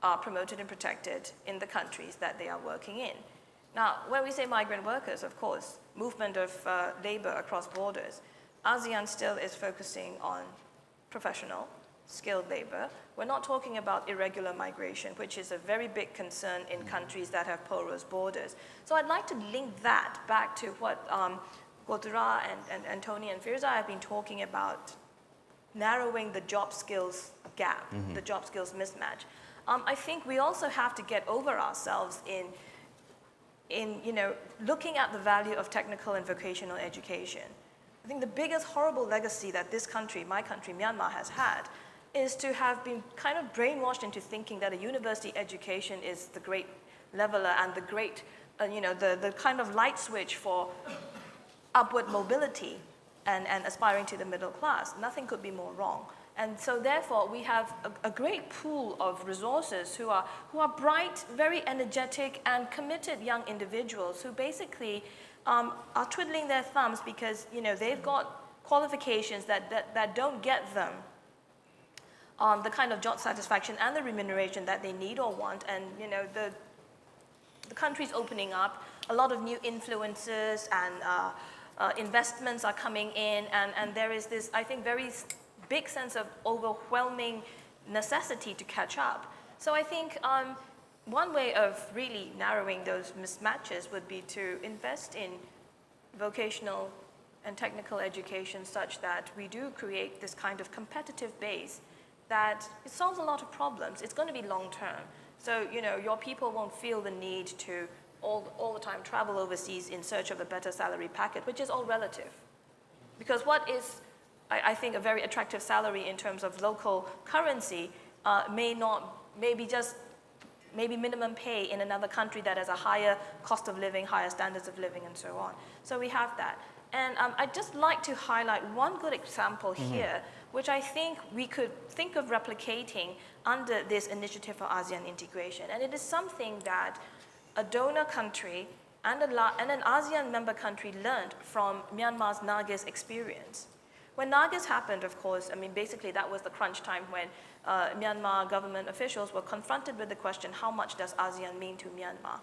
are promoted and protected in the countries that they are working in. Now, when we say migrant workers, of course, movement of labor across borders, ASEAN still is focusing on professional, skilled labor. We're not talking about irregular migration, which is a very big concern in countries that have porous borders. So I'd like to link that back to what Gotura and Tony and Firza have been talking about, narrowing the job skills gap, the job skills mismatch. I think we also have to get over ourselves in looking at the value of technical and vocational education. I think the biggest horrible legacy that this country, my country, Myanmar, has had is to have been kind of brainwashed into thinking that a university education is the great leveler and the great, the kind of light switch for upward mobility and aspiring to the middle class. Nothing could be more wrong. And so therefore, we have a great pool of resources who are bright, very energetic, and committed young individuals who basically are twiddling their thumbs because they've got qualifications that don't get them the kind of job satisfaction and the remuneration that they need or want. And the country's opening up, a lot of new influences and investments are coming in, and there is this, I think, very big sense of overwhelming necessity to catch up. So I think one way of really narrowing those mismatches would be to invest in vocational and technical education such that we do create this kind of competitive base that it solves a lot of problems. It's going to be long term. So, your people won't feel the need to all the time travel overseas in search of a better salary packet, which is all relative. Because what is, I think, a very attractive salary in terms of local currency maybe minimum pay in another country that has a higher cost of living, higher standards of living, and so on. So we have that. And I'd just like to highlight one good example here, which I think we could think of replicating under this initiative for ASEAN integration. And it is something that a donor country and an ASEAN member country learned from Myanmar's Nargis experience. When Nargis happened, of course, basically that was the crunch time when Myanmar government officials were confronted with the question, how much does ASEAN mean to Myanmar?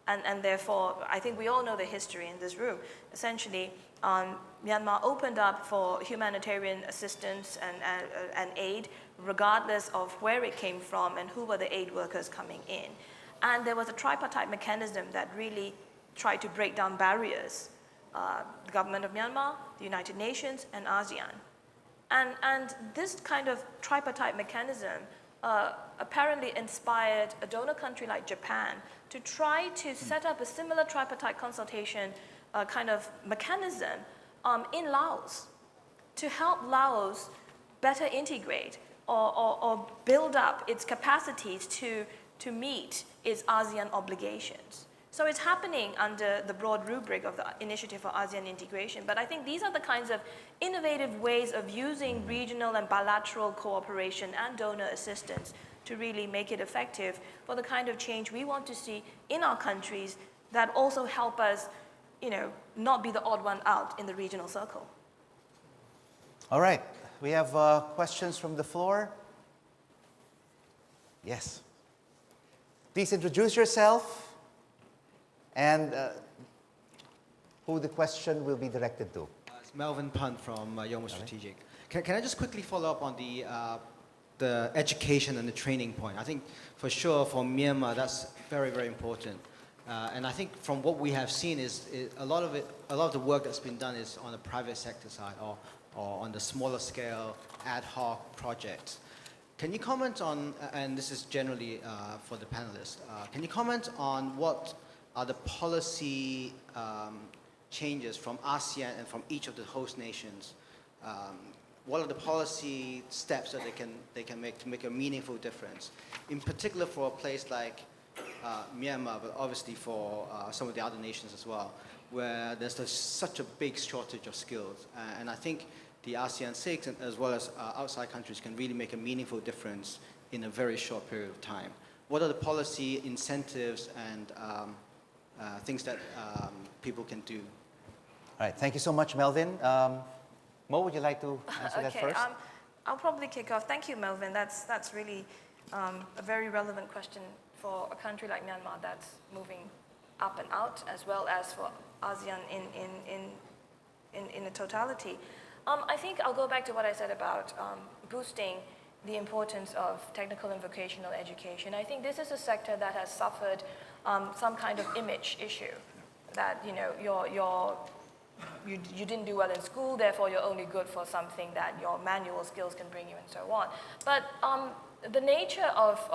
And therefore, I think we all know the history in this room. Essentially, Myanmar opened up for humanitarian assistance and aid, regardless of where it came from and who were the aid workers coming in. And there was a tripartite mechanism that really tried to break down barriers. The government of Myanmar, the United Nations, and ASEAN. And this kind of tripartite mechanism apparently inspired a donor country like Japan to try to set up a similar tripartite consultation kind of mechanism in Laos to help Laos better integrate or build up its capacities to meet its ASEAN obligations. So it's happening under the broad rubric of the Initiative for ASEAN Integration. But I think these are the kinds of innovative ways of using regional and bilateral cooperation and donor assistance to really make it effective for the kind of change we want to see in our countries that also help us, not be the odd one out in the regional circle. All right. We have questions from the floor. Yes. Please introduce yourself and who the question will be directed to. It's Melvin Punt from Yomo Strategic. Can I just quickly follow up on the education and the training point? I think for sure for Myanmar that's very, very important. And I think from what we have seen is a lot of the work that's been done is on the private sector side or on the smaller scale ad hoc projects. Can you comment on, and this is generally for the panelists, can you comment on what are the policy changes from ASEAN and from each of the host nations? What are the policy steps that they can make to make a meaningful difference? In particular for a place like Myanmar, but obviously for some of the other nations as well, where there's such a big shortage of skills. And I think the ASEAN 6, as well as outside countries, can really make a meaningful difference in a very short period of time. What are the policy incentives and things that people can do? All right, thank you so much, Melvin. Mo, would you like to answer that first? I'll probably kick off. Thank you, Melvin. That's really a very relevant question for a country like Myanmar that's moving up and out, as well as for ASEAN in the totality. I think I'll go back to what I said about boosting the importance of technical and vocational education. I think this is a sector that has suffered some kind of image issue, that you didn't do well in school, therefore you're only good for something that your manual skills can bring you and so on. But the nature of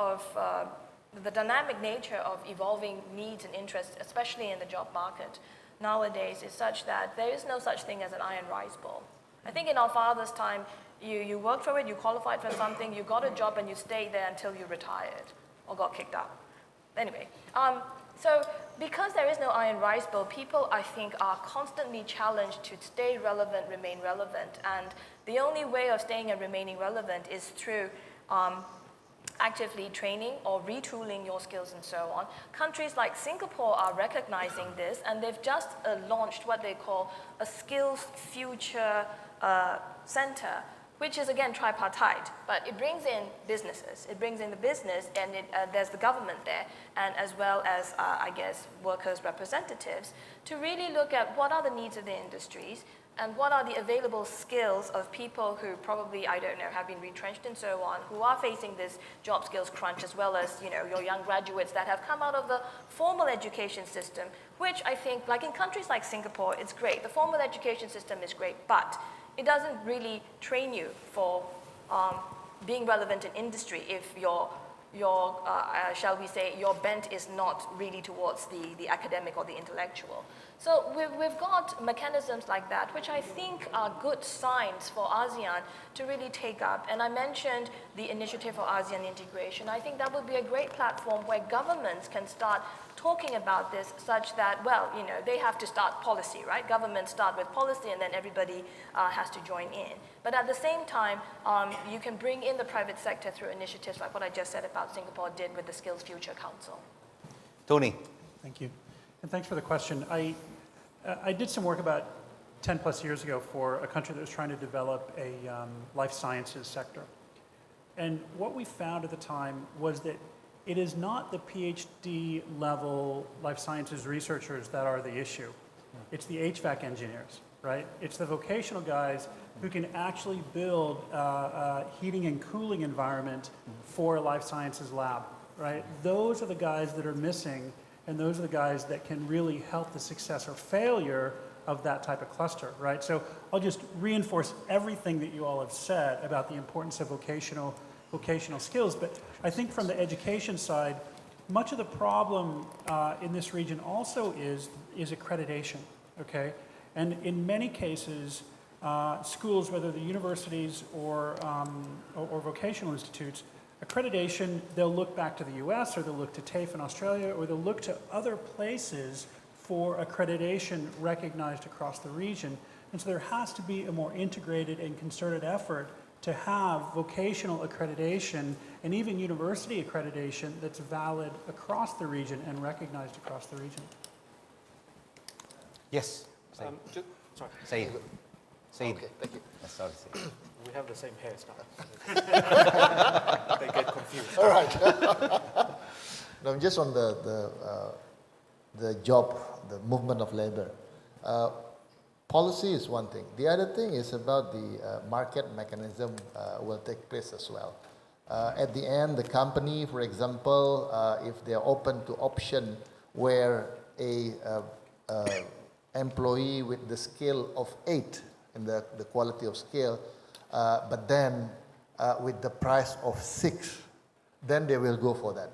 the dynamic nature of evolving needs and interests, especially in the job market nowadays, is such that there is no such thing as an iron rice bowl. I think in our father's time, you worked for it, you qualified for something, you got a job and you stayed there until you retired or got kicked out. Anyway, so because there is no iron rice bowl, people, I think, are constantly challenged to stay relevant, remain relevant. And the only way of staying and remaining relevant is through actively training or retooling your skills and so on. Countries like Singapore are recognizing this, and they've just launched what they call a Skills Future Center, which is again tripartite, but it brings in businesses. It brings in the business, and there's the government there, and as well as, I guess, workers' representatives, to really look at what are the needs of the industries, and what are the available skills of people who probably, I don't know, have been retrenched and so on, who are facing this job skills crunch, as well as, your young graduates that have come out of the formal education system, which I think, like in countries like Singapore, it's great. The formal education system is great, but it doesn't really train you for being relevant in industry if your shall we say, your bent is not really towards the academic or the intellectual. So we've got mechanisms like that, which I think are good signs for ASEAN to really take up. And I mentioned the Initiative for ASEAN Integration. I think that would be a great platform where governments can start talking about this, such that, well, they have to start policy, right? Governments start with policy and then everybody has to join in. But at the same time, you can bring in the private sector through initiatives like what I just said about Singapore did with the Skills Future Council. Tony. Thank you. And thanks for the question. I did some work about 10 plus years ago for a country that was trying to develop a life sciences sector. And what we found at the time was that it is not the PhD level life sciences researchers that are the issue. It's the HVAC engineers, right? It's the vocational guys who can actually build a heating and cooling environment for a life sciences lab, right? Those are the guys that are missing, and those are the guys that can really help the success or failure of that type of cluster, right? So I'll just reinforce everything that you all have said about the importance of vocational skills, but I think from the education side, much of the problem in this region also is accreditation, okay? And in many cases, schools, whether the universities or vocational institutes, accreditation, they'll look back to the US, or they'll look to TAFE in Australia, or they'll look to other places for accreditation recognized across the region. And so there has to be a more integrated and concerted effort to have vocational accreditation and even university accreditation that's valid across the region and recognized across the region. Yes. Sorry. Say Okay, thank you. sorry. We have the same hairstyle. They get confused. All right. Now, just on the job, the movement of labor. Policy is one thing. The other thing is about the market mechanism will take place as well. At the end, the company, for example, if they are open to option where a employee with the skill of 8 in the quality of skill, but then with the price of 6, then they will go for that.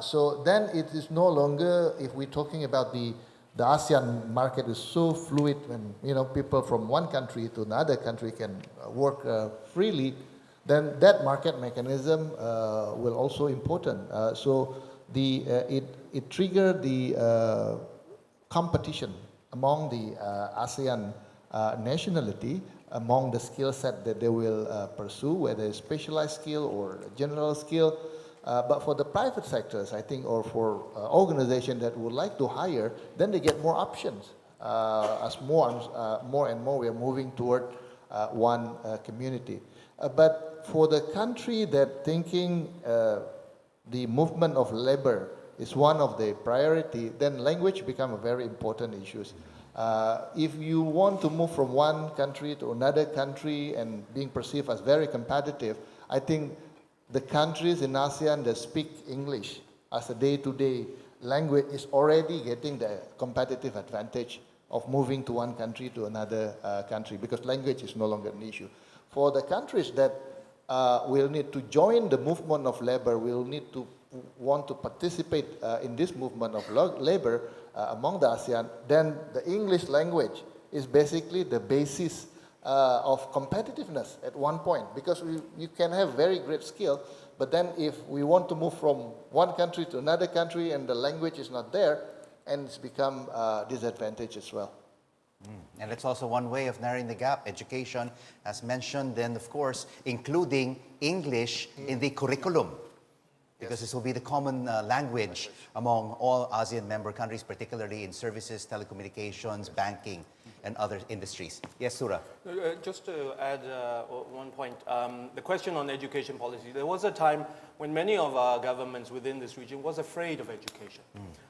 So then it is no longer, if we're talking about the ASEAN market is so fluid when people from one country to another country can work freely, then that market mechanism will also important. So it triggered the competition among the ASEAN nationality among the skill set that they will pursue, whether it's specialized skill or general skill. But for the private sectors, I think, or for organizations that would like to hire, then they get more options. As more and more we are moving toward one community. But for the country that thinking the movement of labor is one of the priority, then language become a very important issue. If you want to move from one country to another country and being perceived as very competitive, I think the countries in ASEAN that speak English as a day-to-day language is already getting the competitive advantage of moving to one country to another country, because language is no longer an issue. For the countries that will need to join the movement of labor, will need to want to participate in this movement of labor among the ASEAN, then the English language is basically the basis of competitiveness at one point, because you can have very great skill, but then if we want to move from one country to another country and the language is not there, and it's become a disadvantage as well. And it's also one way of narrowing the gap. Education, as mentioned, then of course, including English in the curriculum, because this will be the common language among all ASEAN member countries, particularly in services, telecommunications, banking, and other industries. Yes, Surah? Just to add one point, the question on education policy, there was a time when many of our governments within this region was afraid of education.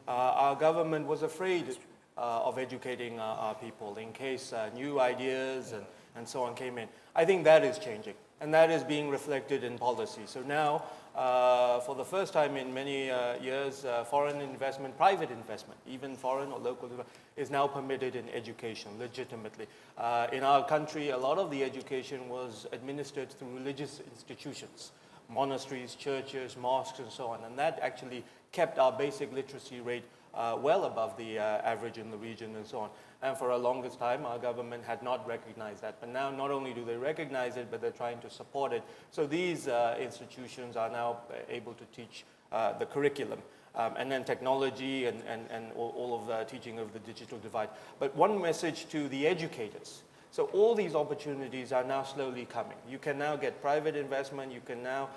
Our government was afraid of educating our people in case new ideas and so on came in. I think that is changing, and that is being reflected in policy. So now, for the first time in many years, foreign investment, private investment, even foreign or local, is now permitted in education legitimately. In our country, a lot of the education was administered through religious institutions, monasteries, churches, mosques, and so on, and that actually kept our basic literacy rate well above the average in the region and so on. And for a longest time, our government had not recognized that. But now, not only do they recognize it, but they're trying to support it. So these institutions are now able to teach the curriculum. And then technology and all of the teaching of the digital divide. But one message to the educators. So all these opportunities are now slowly coming. You can now get private investment. You can now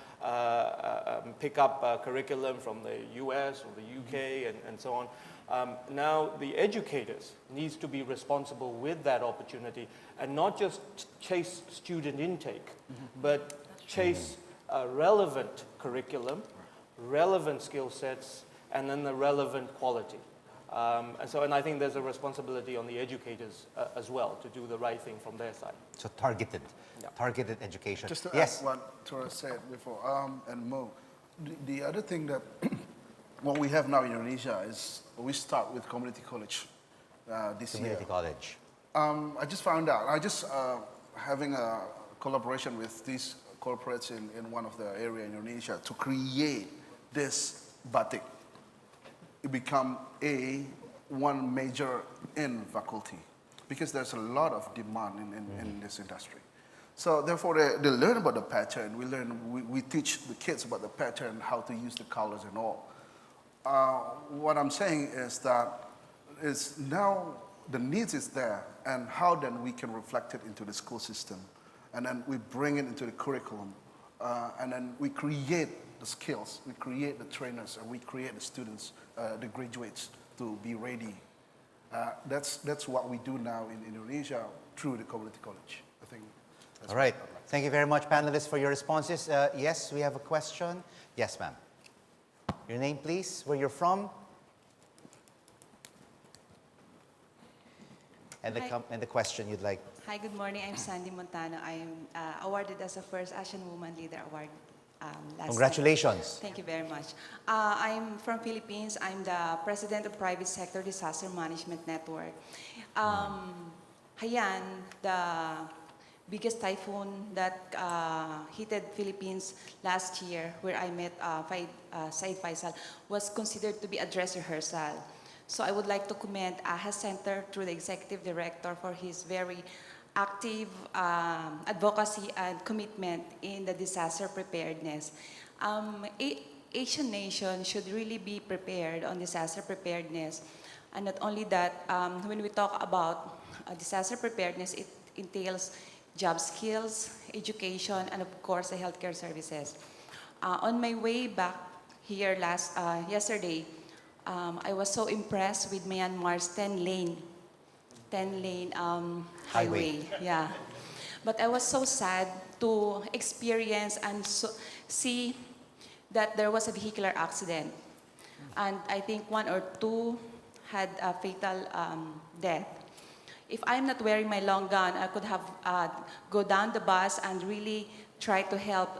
pick up curriculum from the US or the UK and so on. Now the educators needs to be responsible with that opportunity and not just chase student intake, but chase a relevant curriculum relevant skill sets, and then the relevant quality. And I think there's a responsibility on the educators as well to do the right thing from their side. So targeted, Yeah. targeted education. Just to yes. add what Tora said before, and Mo, the other thing that what we have now in Indonesia is we start with community college this Community year. college. I just found out, I just having a collaboration with these corporates in one of the area in Indonesia to create this batik. It become one major in faculty because there's a lot of demand in this industry. So therefore they learn about the pattern. We teach the kids about the pattern, how to use the colors and all. What I'm saying is that is now the needs is there, and how then we can reflect it into the school system, and then we bring it into the curriculum, and then we create the skills, we create the trainers, and we create the students, the graduates to be ready. That's what we do now in Indonesia through the community college. I think. That's All right. what I'd like to Thank you very much, panelists, for your responses. Yes, we have a question. Yes, ma'am. Your name, please, where you're from, and the question you'd like. Hi, good morning. I'm Sandy Montano. I am awarded as a first Asian Woman Leader Award last Congratulations. Year. Thank you very much. I'm from Philippines. I'm the President of Private Sector Disaster Management Network. Haiyan, the biggest typhoon that hit Philippines last year, where I met Said Faisal, was considered to be a dress rehearsal. So I would like to commend AHA Center through the Executive Director for his very active advocacy and commitment in the disaster preparedness. Asian nations should really be prepared on disaster preparedness. And not only that, when we talk about disaster preparedness, it entails job skills, education, and of course, the healthcare services. On my way back here yesterday, I was so impressed with Myanmar's 10-lane highway. Yeah. But I was so sad to experience and see that there was a vehicular accident. And I think 1 or 2 had a fatal death. If I'm not wearing my long gown, I could have go down the bus and really try to help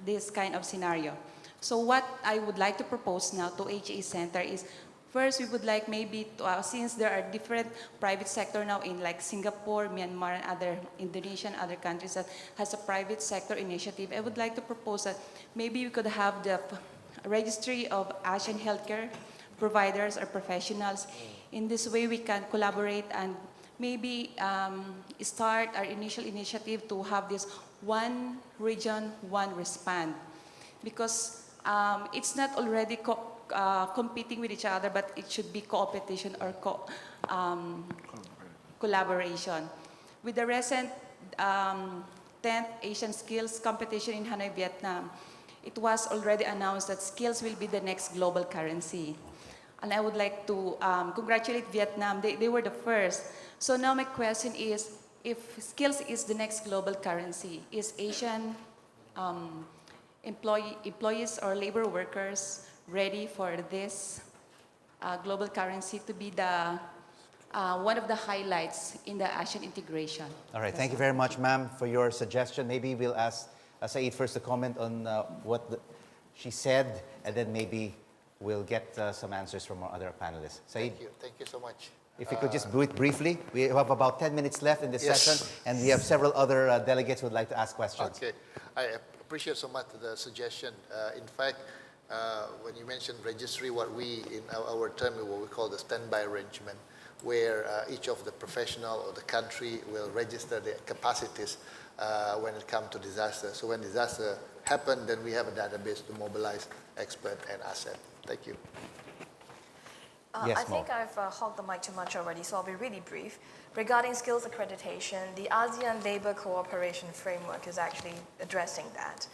this kind of scenario. So what I would like to propose now to HA Center is, first we would like maybe, since there are different private sector now in like Singapore, Myanmar, and other Indonesian, other countries that has a private sector initiative, I would like to propose that maybe we could have the registry of Asian healthcare providers or professionals. In this way we can collaborate and maybe start our initial initiative to have this one region, one respond. Because it's not already competing with each other, but it should be co-opetition or collaboration. With the recent 10th Asian Skills Competition in Hanoi, Vietnam, it was already announced that skills will be the next global currency. And I would like to congratulate Vietnam. They were the first. So now my question is, if skills is the next global currency, is Asian employees or labor workers ready for this global currency to be the one of the highlights in the Asian integration? All right, thank you very much, ma'am, for your suggestion. Maybe we'll ask Said first to comment on what she said, and then maybe we'll get some answers from our other panelists. Said? Thank you so much. If you could just do it briefly. We have about 10 minutes left in this Yes. session, and we have several other delegates who would like to ask questions. Okay, I appreciate so much the suggestion. In fact, when you mentioned registry, what we, in our term, what we call the standby arrangement, where each of the professional or the country will register their capacities when it comes to disaster. So when disaster happen, then we have a database to mobilize expert and asset. Thank you. Yes, I think I've hogged the mic too much already, so I'll be really brief. Regarding skills accreditation, the ASEAN Labour Cooperation Framework is actually addressing that.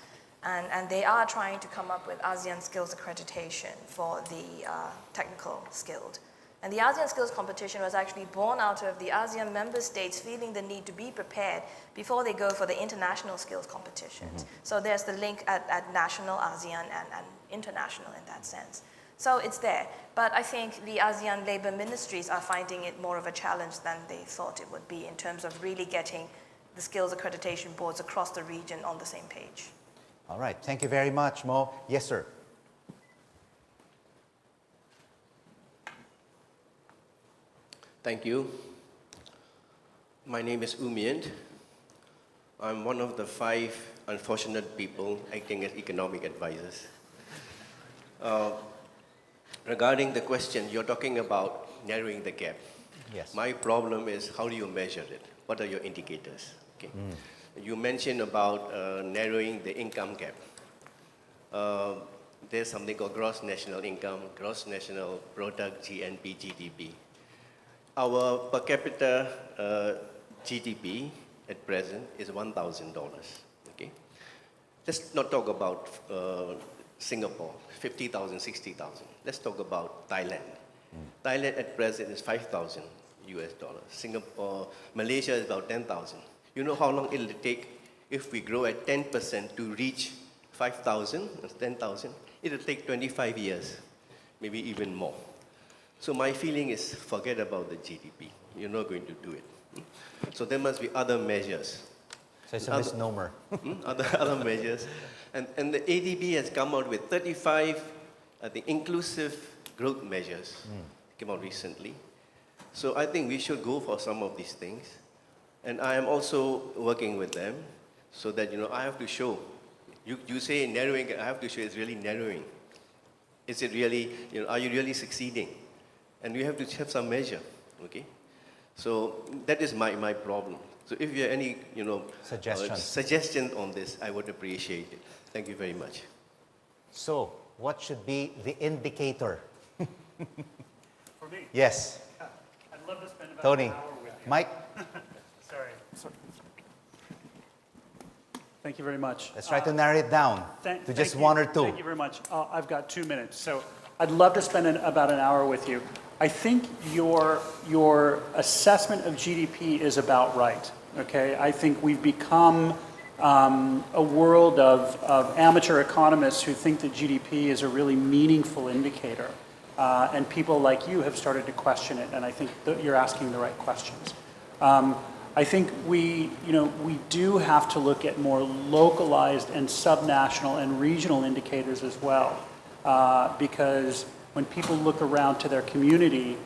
And they are trying to come up with ASEAN skills accreditation for the technical skilled. And the ASEAN Skills Competition was actually born out of the ASEAN member states feeling the need to be prepared before they go for the international skills competitions. So there's the link at national, ASEAN, and international in that sense. So it's there. But I think the ASEAN labor ministries are finding it more of a challenge than they thought it would be in terms of really getting the skills accreditation boards across the region on the same page. All right. Thank you very much, Mo. Yes, sir. Thank you. My name is Umient. I'm one of the 5 unfortunate people acting as economic advisors. Regarding the question, you're talking about narrowing the gap. Yes. My problem is, how do you measure it? What are your indicators? Okay. You mentioned about narrowing the income gap. There's something called gross national income, gross national product, GNP, GDP. Our per capita GDP at present is $1,000. Okay, let's not talk about Singapore, 50,000, 60,000. Let's talk about Thailand. Thailand at present is 5,000 US dollars. Singapore, Malaysia is about 10,000. You know how long it'll take if we grow at 10% to reach 5,000, 10,000? It'll take 25 years, maybe even more. So my feeling is, forget about the GDP. You're not going to do it. So there must be other measures. So it's a misnomer. Other measures. And the ADB has come out with 35, I think, inclusive growth measures. Came out recently. So I think we should go for some of these things. And I am also working with them so that, I have to show. You say narrowing, I have to show it's really narrowing. Is it really, are you really succeeding? And we have to have some measure, okay? So that is my problem. So if you have any, suggestions on this, I would appreciate it. Thank you very much. So, what should be the indicator? For me? Yes. I'd love to spend about Tony. an hour with you. Mike? Sorry. Thank you very much. Let's try to narrow it down to just 1 or 2. Thank you very much. I've got 2 minutes. So I'd love to spend about an hour with you. I think your assessment of GDP is about right. Okay, I think we've become a world of amateur economists who think that GDP is a really meaningful indicator, and people like you have started to question it. And I think that you're asking the right questions. I think we do have to look at more localized and subnational and regional indicators as well, because when people look around to their community,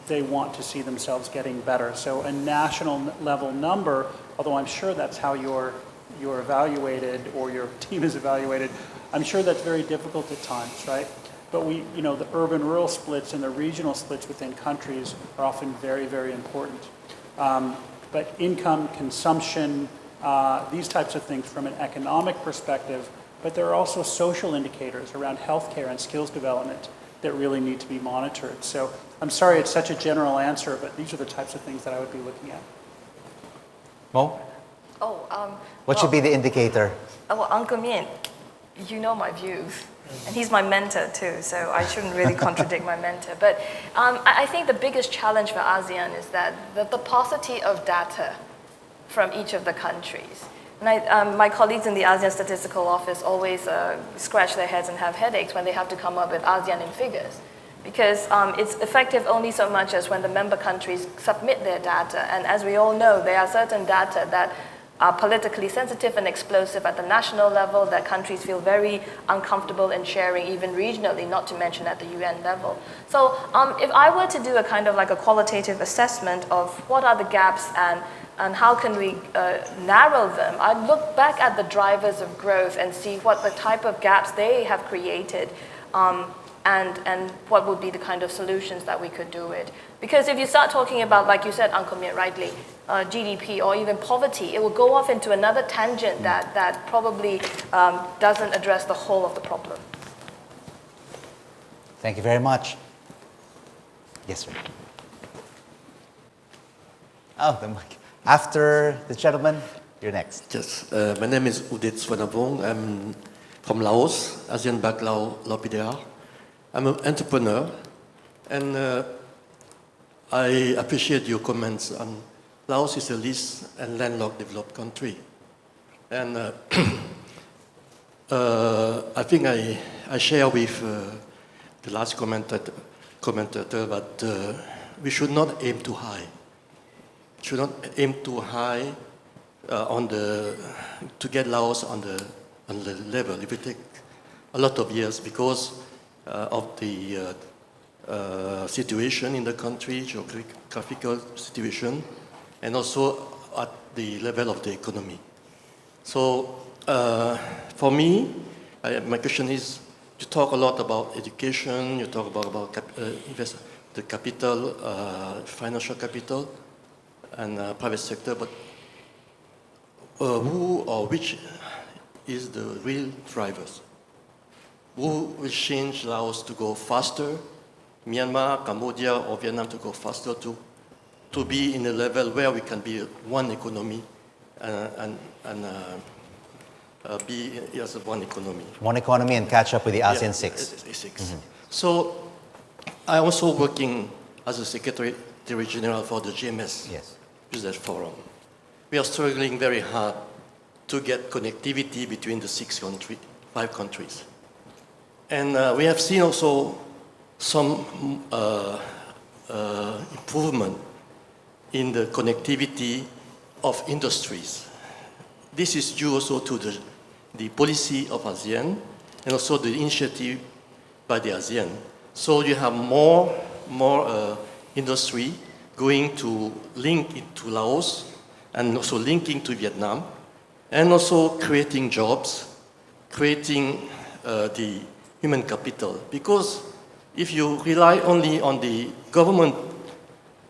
they want to see themselves getting better. So a national level number, although I'm sure that's how you're evaluated or your team is evaluated, I'm sure that's very difficult at times, right? But the urban-rural splits and the regional splits within countries are often very, very important. But income, consumption, these types of things from an economic perspective, but there are also social indicators around healthcare and skills development that really need to be monitored. So I'm sorry it's such a general answer, but these are the types of things that I would be looking at. Mo? What should be well, the indicator? Well, Uncle Mien, you know my views. And he's my mentor too, so I shouldn't really contradict my mentor. But I think the biggest challenge for ASEAN is that the paucity of data from each of the countries. And my colleagues in the ASEAN Statistical Office always scratch their heads and have headaches when they have to come up with ASEAN in figures. Because it's effective only so much as when the member countries submit their data. And as we all know, there are certain data that are politically sensitive and explosive at the national level that countries feel very uncomfortable in sharing, even regionally, not to mention at the UN level. So if I were to do a kind of like a qualitative assessment of what are the gaps and how can we narrow them, I'd look back at the drivers of growth and see what the type of gaps they have created and what would be the kind of solutions that we could do it. Because if you start talking about, like you said, Uncle Miet, rightly, GDP or even poverty, it will go off into another tangent that probably doesn't address the whole of the problem. Thank you very much. Yes, sir. Oh, the mic. After the gentleman, you're next. Yes, my name is Udit Swanavong. I'm from Laos, Asian Background Lapidar. I'm an entrepreneur, And I appreciate your comments on Laos is a least and landlocked developed country. And I think I share with the last commentator that we should not aim too high. Should not aim too high to get Laos on the level. It will take a lot of years because of the situation in the country, geographical situation, and also at the level of the economy. So for me, my question is, you talk a lot about education, you talk about the capital, financial capital, and private sector, but who or which is the real drivers? Who will change Laos to go faster? Myanmar, Cambodia, or Vietnam to go faster to be in a level where we can be one economy and be as one economy. One economy and catch up with the ASEAN 6. So I'm also working as a Secretary General for the GMS Business Forum. We are struggling very hard to get connectivity between the 5 countries. And we have seen also some improvement in the connectivity of industries. This is due also to the policy of ASEAN and also the initiative by the ASEAN. So you have more industry going to link into Laos and also linking to Vietnam and also creating jobs, creating the human capital. Because if you rely only on the government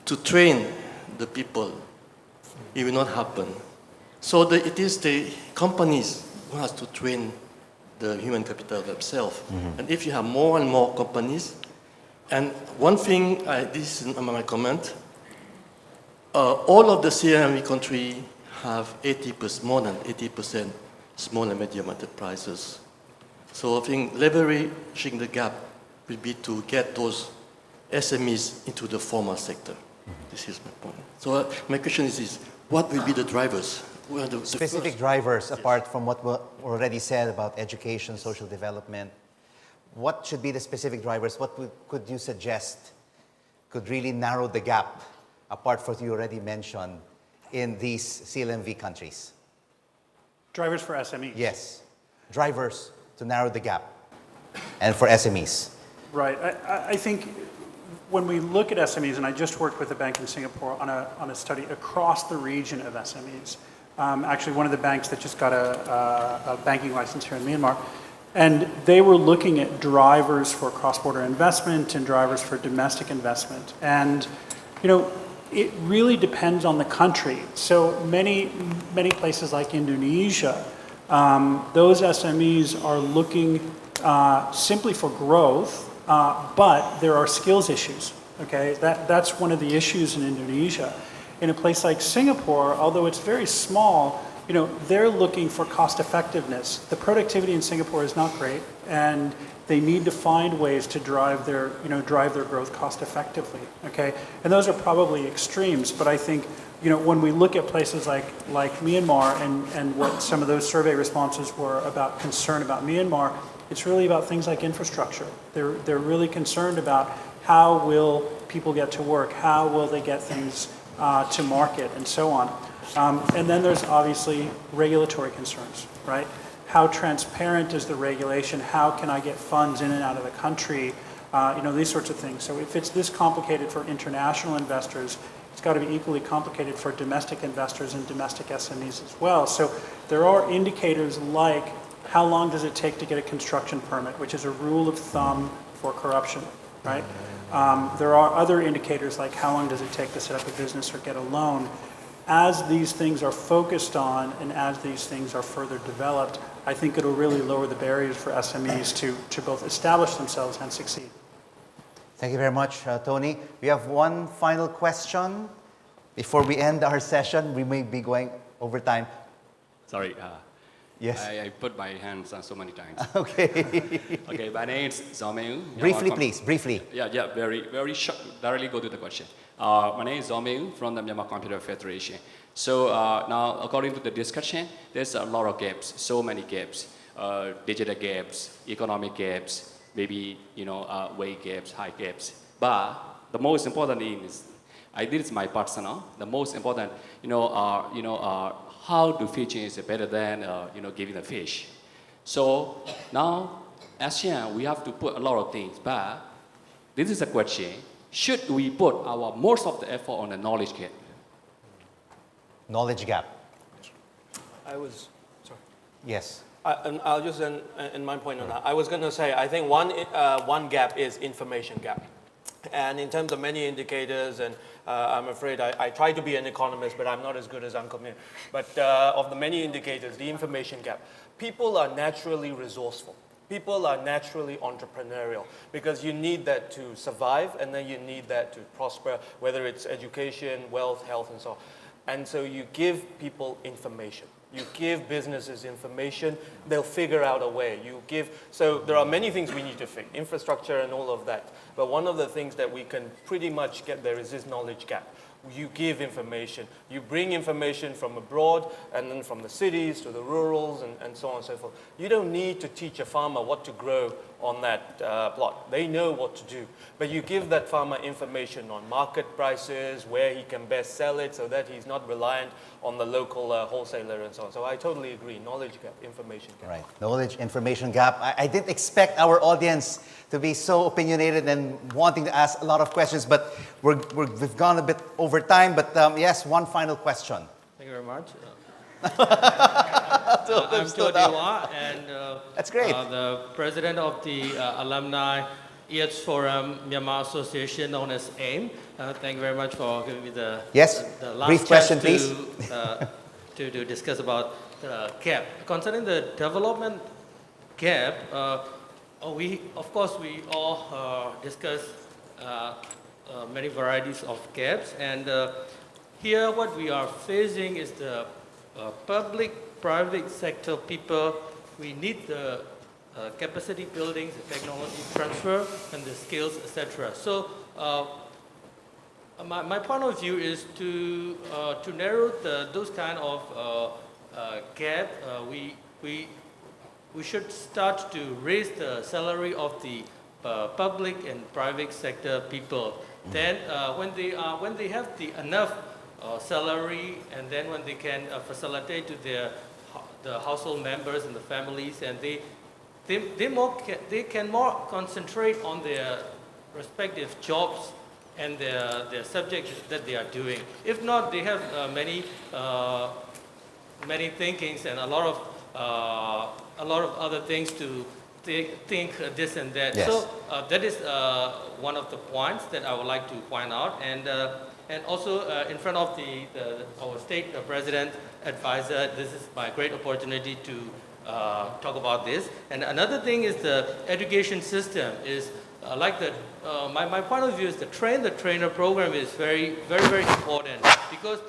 to train the people, it will not happen. So it is the companies who has to train the human capital themselves. And if you have more and more companies, and one thing, this is my comment, all of the CME countries have more than 80% small and medium enterprises. So I think leveraging the gap will be to get those SMEs into the formal sector. This is my point. So my question is what will be the drivers? Specific drivers, apart from what we already said about education, social development. What should be the specific drivers? What could you suggest could really narrow the gap, apart from what you already mentioned, in these CLMV countries? Drivers for SMEs? Yes. Drivers to narrow the gap and for SMEs. Right. I think when we look at SMEs, and I just worked with a bank in Singapore on a study across the region of SMEs, actually one of the banks that just got a banking license here in Myanmar, and they were looking at drivers for cross-border investment and drivers for domestic investment. And, you know, it really depends on the country. So many places like Indonesia, those SMEs are looking simply for growth, but there are skills issues, okay? That's one of the issues in Indonesia. In a place like Singapore, although it's very small, you know, they're looking for cost effectiveness. The productivity in Singapore is not great, and they need to find ways to drive their growth cost effectively, okay? And those are probably extremes, but I think, you know, when we look at places like Myanmar and what some of those survey responses were about concern about Myanmar, it's really about things like infrastructure. They're really concerned about how will people get to work, how will they get things to market, and so on. And then there's obviously regulatory concerns, right? How transparent is the regulation? How can I get funds in and out of the country? You know, these sorts of things. So if it's this complicated for international investors, it's got to be equally complicated for domestic investors and domestic SMEs as well. So there are indicators like how long does it take to get a construction permit, which is a rule of thumb for corruption, right? There are other indicators like how long does it take to set up a business or get a loan. As these things are focused on and as these things are further developed, I think it'll really lower the barriers for SMEs to both establish themselves and succeed. Thank you very much, Tony. We have one final question before we end our session. We may be going over time. Sorry. Yes. I put my hands on so many times. Okay. Okay, my name is Zomeu. Briefly, please, briefly. Yeah, very short. Directly go to the question. My name is Zomeu from the Myanmar Computer Federation. So now, according to the discussion, there's a lot of gaps, so many gaps. Digital gaps, economic gaps, maybe, wage gaps, high gaps. But the most important thing is, this is my personal, the most important, how do fishing is better than, giving the fish. So now, ASEAN, we have to put a lot of things, but this is a question, should we put our most of the effort on the knowledge gap? Knowledge gap. Sorry. Yes. And I'll just end my point on that. I was going to say, I think one gap is information gap. And in terms of many indicators, and I'm afraid I try to be an economist, but I'm not as good as Uncle Mir. But of the many indicators, the information gap, people are naturally resourceful. People are naturally entrepreneurial because you need that to survive, and then you need that to prosper, whether it's education, wealth, health, and so on. And so you give people information. You give businesses information, they'll figure out a way. So there are many things we need to fix, infrastructure and all of that. But one of the things that we can pretty much get there is this knowledge gap. You give information. You bring information from abroad and then from the cities to the rurals and so on and so forth. You don't need to teach a farmer what to grow on that plot. They know what to do. But you give that farmer information on market prices, where he can best sell it so that he's not reliant on the local wholesaler and so on. So I totally agree. Knowledge gap, information gap. Right. Knowledge, information gap. I didn't expect our audience to be so opinionated and wanting to ask a lot of questions, but we've gone a bit over time. But yes, one final question. Thank you very much. I'm Jodiwa, and that's great. The president of the Alumni Eats Forum Myanmar Association, known as AIM. Thank you very much for giving me the last brief question, chance please. to discuss about the gap. Concerning the development gap, we all discuss many varieties of gaps, and here what we are facing is the public-private sector people. We need the capacity buildings, the technology transfer, and the skills, etc. So my point of view is to narrow those kind of gap. We should start to raise the salary of the public and private sector people. Then when they have enough salary, and then when they can facilitate to the household members and the families, and they can more concentrate on their respective jobs and their subjects that they are doing. If not, they have many thinkings and a lot of other things to think this and that. Yes. So that is one of the points that I would like to point out, and also in front of our state president advisor, this is my great opportunity to talk about this. And another thing is the education system is my point of view is the trainer program is very important, because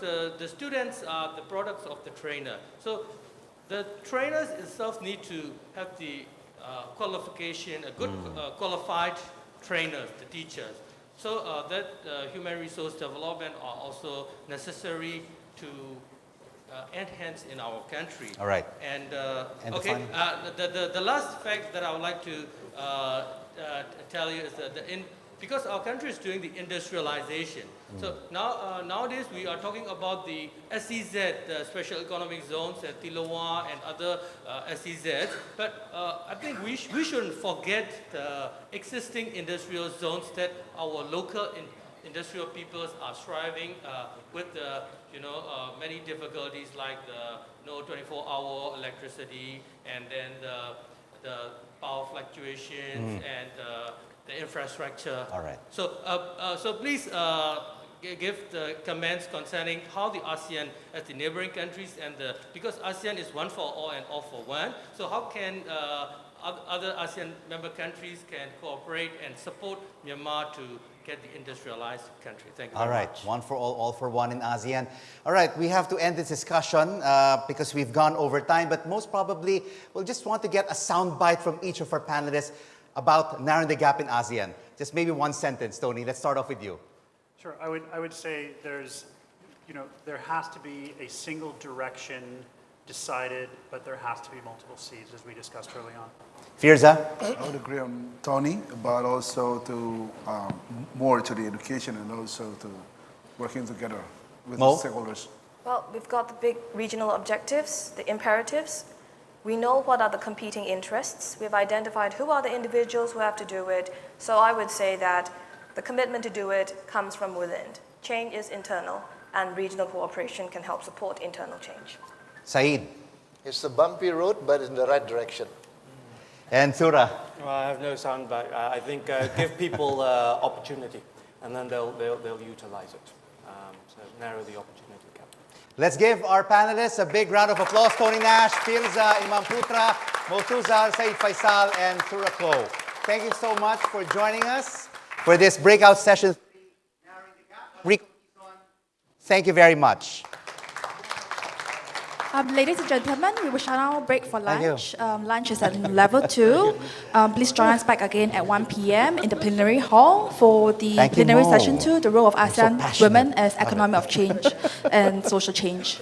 the students are the products of the trainer. So the trainers itself need to have the qualification, a good qualified trainers, the teachers. So that human resource development are also necessary to enhance in our country. All right. And okay, the last fact that I would like to tell you is that because our country is doing the industrialization. So nowadays we are talking about the SEZ, the Special Economic Zones, and Tilawa and other SEZs. But I think we shouldn't forget the existing industrial zones that our local industrial peoples are striving with many difficulties like the 24-hour electricity, and then the power fluctuations and the infrastructure. All right. So please give the comments concerning how the ASEAN as the neighboring countries because ASEAN is one for all and all for one. So how can other ASEAN member countries can cooperate and support Myanmar to get the industrialized country. Thank you very much. All right, one for all for one in ASEAN. All right, we have to end this discussion because we've gone over time, but most probably we'll just want to get a sound bite from each of our panelists about narrowing the gap in ASEAN. Just maybe one sentence, Tony. Let's start off with you. Sure, I would say there has to be a single direction decided, but there has to be multiple seeds, as we discussed early on. Firza? I would agree on Tony, but also to more to the education and also to working together with Mo? the stakeholders. Well, we've got the big regional objectives, the imperatives. We know what are the competing interests. We've identified who are the individuals who have to do it. So I would say that the commitment to do it comes from within. Change is internal, and regional cooperation can help support internal change. Saeed? It's a bumpy road, but in the right direction. And Sura? Well, I have no sound, but I think give people opportunity, and then they'll utilize it. So narrow the opportunity gap. Let's give our panelists a big round of applause. Tony Nash, Firza, Imam Putra, Motuzar, Said Faisal, and Sura Klo. Thank you so much for joining us for this breakout session. Thank you very much. Ladies and gentlemen, we will now break for Thank lunch. Lunch is at level 2. Please join us back again at 1 p.m. in the plenary hall for the Thank you, plenary Mo. session 2, the role of ASEAN passionate. women as economy of change and social change.